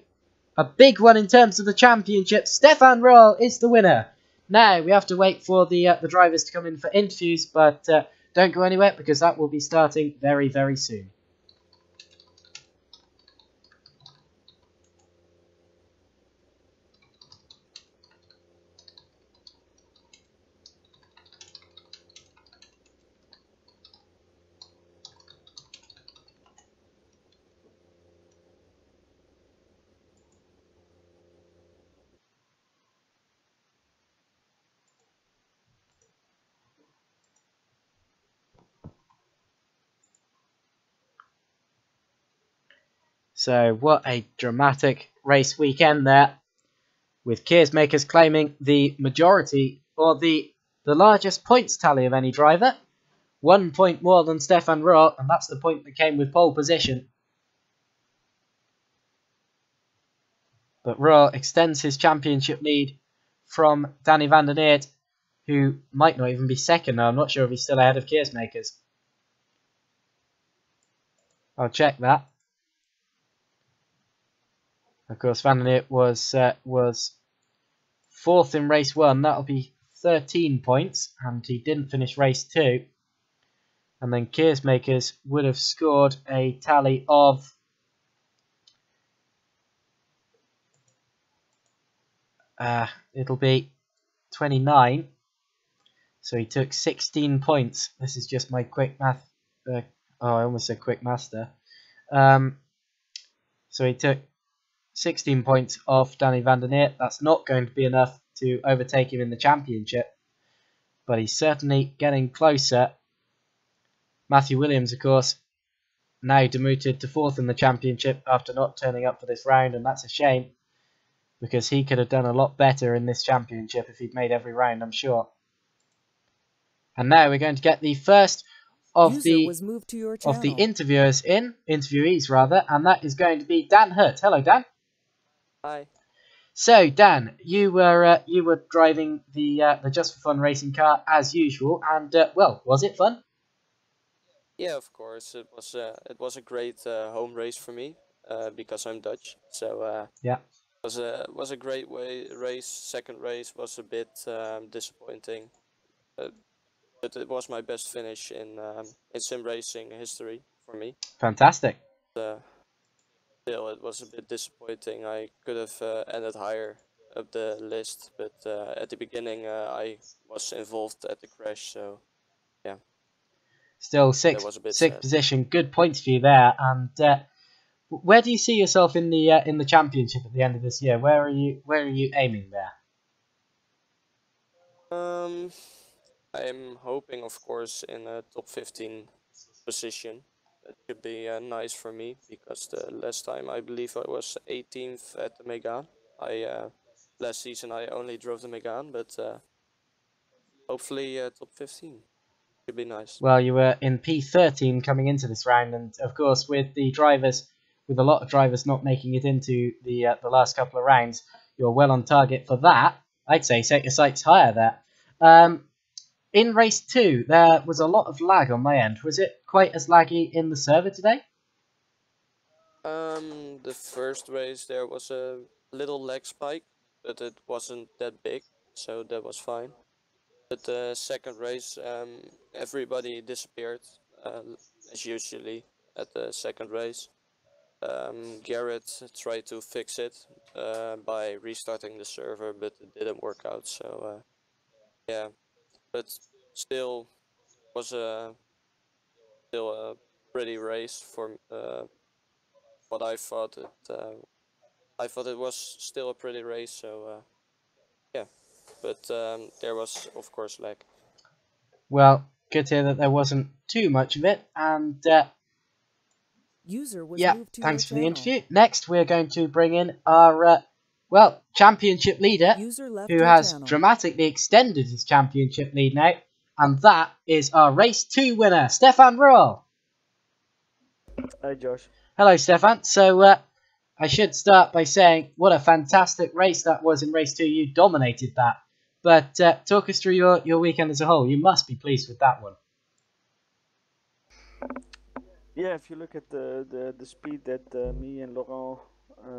Speaker 1: a big one in terms of the championship, Stefan Ruhl is the winner. Now, we have to wait for the drivers to come in for interviews, but don't go anywhere because that will be starting very, very soon. So what a dramatic race weekend there, with Keersmakers claiming the majority, or the largest points tally of any driver. 1 point more than Stefan Rohr, and that's the point that came with pole position. But Rohr extends his championship lead from Danny van der Neert, who might not even be second now. I'm not sure if he's still ahead of Keersmakers. I'll check that. Of course, van der Neert was fourth in race 1. That'll be 13 points, and he didn't finish race 2. And then Keersmakers would have scored a tally of it'll be 29. So he took 16 points. This is just my quick math. I almost said quick master. So he took 16 points off Danny van der Neert. That's not going to be enough to overtake him in the championship, but he's certainly getting closer. Matthew Williams, of course, now demoted to 4th in the championship after not turning up for this round, and that's a shame, because he could have done a lot better in this championship if he'd made every round, I'm sure. And now we're going to get the first of the interviewees rather, and that is going to be Dan Hurt. Hello, Dan.
Speaker 3: Hi.
Speaker 1: So, Dan, you were driving the Just for Fun racing car as usual, and well, was it fun?
Speaker 3: Yeah, of course. It was a great home race for me because I'm Dutch. So
Speaker 1: yeah,
Speaker 3: was a great race. Second race was a bit disappointing, but it was my best finish in sim racing history for me.
Speaker 1: Fantastic.
Speaker 3: Still, it was a bit disappointing. I could have ended higher up the list, but at the beginning I was involved at the crash. So yeah.
Speaker 1: Still sixth position, good points for you there. And where do you see yourself in the championship at the end of this year? Where are you aiming there?
Speaker 3: I'm hoping, of course, in a top 15 position. That should be nice for me, because the last time I believe I was 18th at the Megané. Last season I only drove the Megané, but hopefully top 15 should be nice.
Speaker 1: Well, you were in P13 coming into this round, and of course with a lot of drivers not making it into the last couple of rounds, you're well on target for that. I'd say set your sights higher there. In race 2, there was a lot of lag on my end. Was it quite as laggy in the server today?
Speaker 3: The first race there was a little lag spike, but it wasn't that big, so that was fine. But the second race, everybody disappeared, as usually at the second race. Garrett tried to fix it by restarting the server, but it didn't work out, so yeah. But still was a pretty race for what I thought it was still a pretty race, so yeah. But there was, of course, lag.
Speaker 1: Well, good to hear that there wasn't too much of it, and thanks for the interview. Next, we're going to bring in our championship leader, who has dramatically extended his championship lead now, and that is our race 2 winner, Stefan Rohr.
Speaker 4: Hi, Josh.
Speaker 1: Hello, Stefan. So I should start by saying what a fantastic race that was in race 2. You dominated that. But talk us through your weekend as a whole. You must be pleased with that one.
Speaker 4: Yeah, if you look at the speed that me and Laurent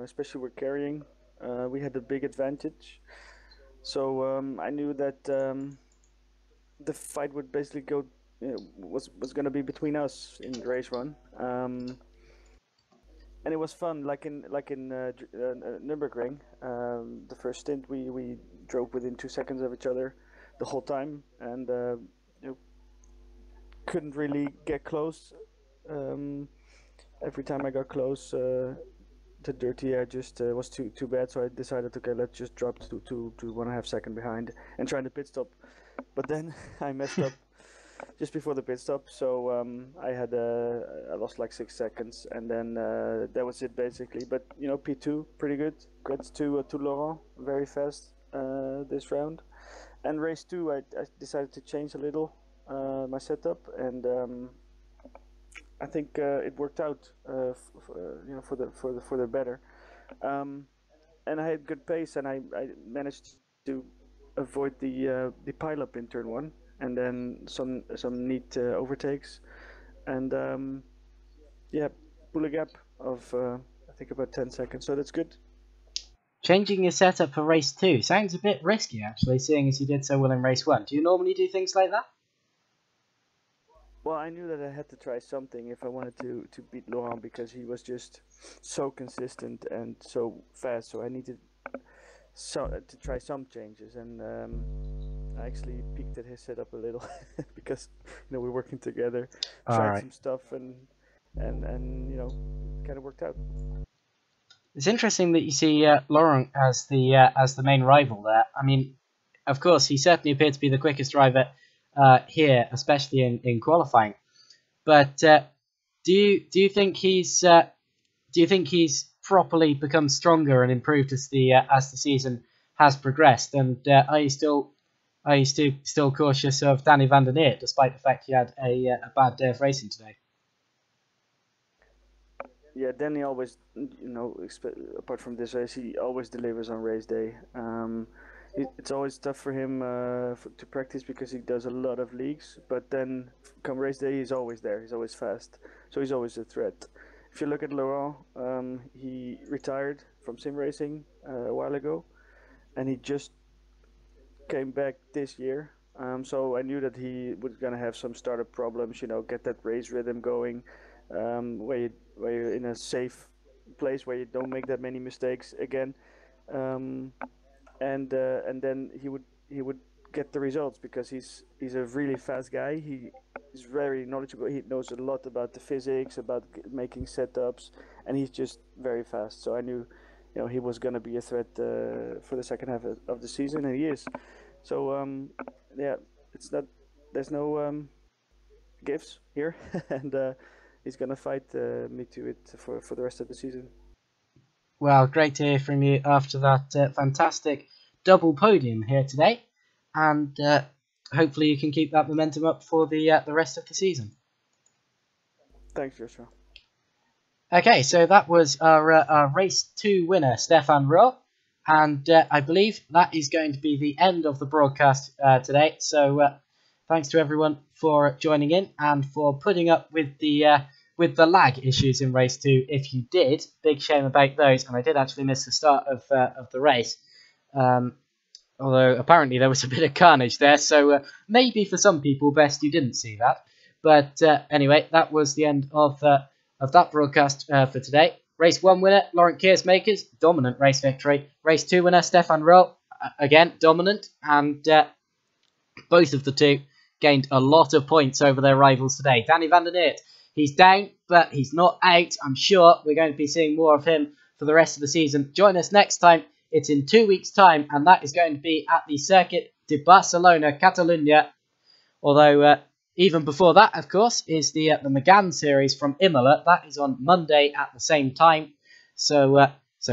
Speaker 4: especially were carrying, we had a big advantage. So I knew that the fight would basically go was going to be between us in race 1. And it was fun, like in Nürburgring. The first stint we drove within 2 seconds of each other the whole time, and couldn't really get close. Every time I got close to Dirty, I just was too bad. So I decided, okay, let's just drop to 1.5 seconds behind and try the pit stop. But then I messed up just before the pit stop. So I lost like 6 seconds, and then that was it basically. But P2 pretty good. Congrats to Laurent, very fast this round. And race 2, I decided to change a little my setup, and I think it worked out for the better. And I had good pace, and I managed to avoid the pileup in turn 1, and then some neat overtakes, and pull a gap of I think about 10 seconds. So that's good.
Speaker 1: Changing your setup for race 2 sounds a bit risky, actually, seeing as you did so well in race 1. Do you normally do things like that?
Speaker 4: Well, I knew that I had to try something if I wanted to beat Laurent, because he was just so consistent and so fast. So I needed to try some changes, and I actually peeked at his setup a little because we're working together, tried some stuff, and kind of worked out.
Speaker 1: It's interesting that you see Laurent as the main rival there. I mean, of course, he certainly appeared to be the quickest driver here, especially in qualifying. But do you think he's properly become stronger and improved as the season has progressed? And are you still cautious of Danny van der Neer, despite the fact he had a bad day of racing today?
Speaker 4: Yeah, Danny always, apart from this race, he always delivers on race day. It's always tough for him to practice because he does a lot of leagues, but then come race day, he's always there. He's always fast, so he's always a threat. If you look at Laurent, he retired from sim racing a while ago, and he just came back this year. So I knew that he was gonna have some startup problems. Get that race rhythm going, where you're in a safe place where you don't make that many mistakes again. And then he would get the results because he's a really fast guy. He's very knowledgeable. He knows a lot about the physics, about making setups, and he's just very fast. So I knew, he was gonna be a threat for the second half of the season, and he is. So there's no gifts here, and he's gonna fight me to it for the rest of the season.
Speaker 1: Well, great to hear from you after that fantastic double podium here today, and hopefully you can keep that momentum up for the rest of the season.
Speaker 4: Thanks, Joshua.
Speaker 1: Okay, so that was our race 2 winner, Stefan Rowe, and I believe that is going to be the end of the broadcast today. So thanks to everyone for joining in and for putting up with the lag issues in race 2. If you did, big shame about those, and I did actually miss the start of the race. Although apparently there was a bit of carnage there, so maybe for some people best you didn't see that. But anyway, that was the end of that broadcast for today. Race 1 winner, Laurent Keersmakers, dominant race victory. Race 2 winner, Stefan Rowe, again, dominant. And both of the two gained a lot of points over their rivals today. Danny van der Neer, he's down, but he's not out. I'm sure we're going to be seeing more of him for the rest of the season. Join us next time. It's in 2 weeks' time, and that is going to be at the Circuit de Barcelona, Catalunya. Although, even before that, of course, is the Megané series from Imola. That is on Monday at the same time. So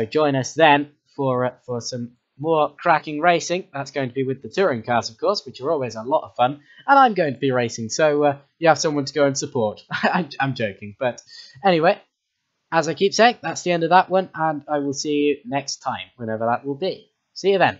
Speaker 1: join us then for some more cracking racing. That's going to be with the touring cars, of course, which are always a lot of fun. And I'm going to be racing, so you have someone to go and support. I'm joking, but anyway. As I keep saying, that's the end of that one, and I will see you next time, whenever that will be. See you then.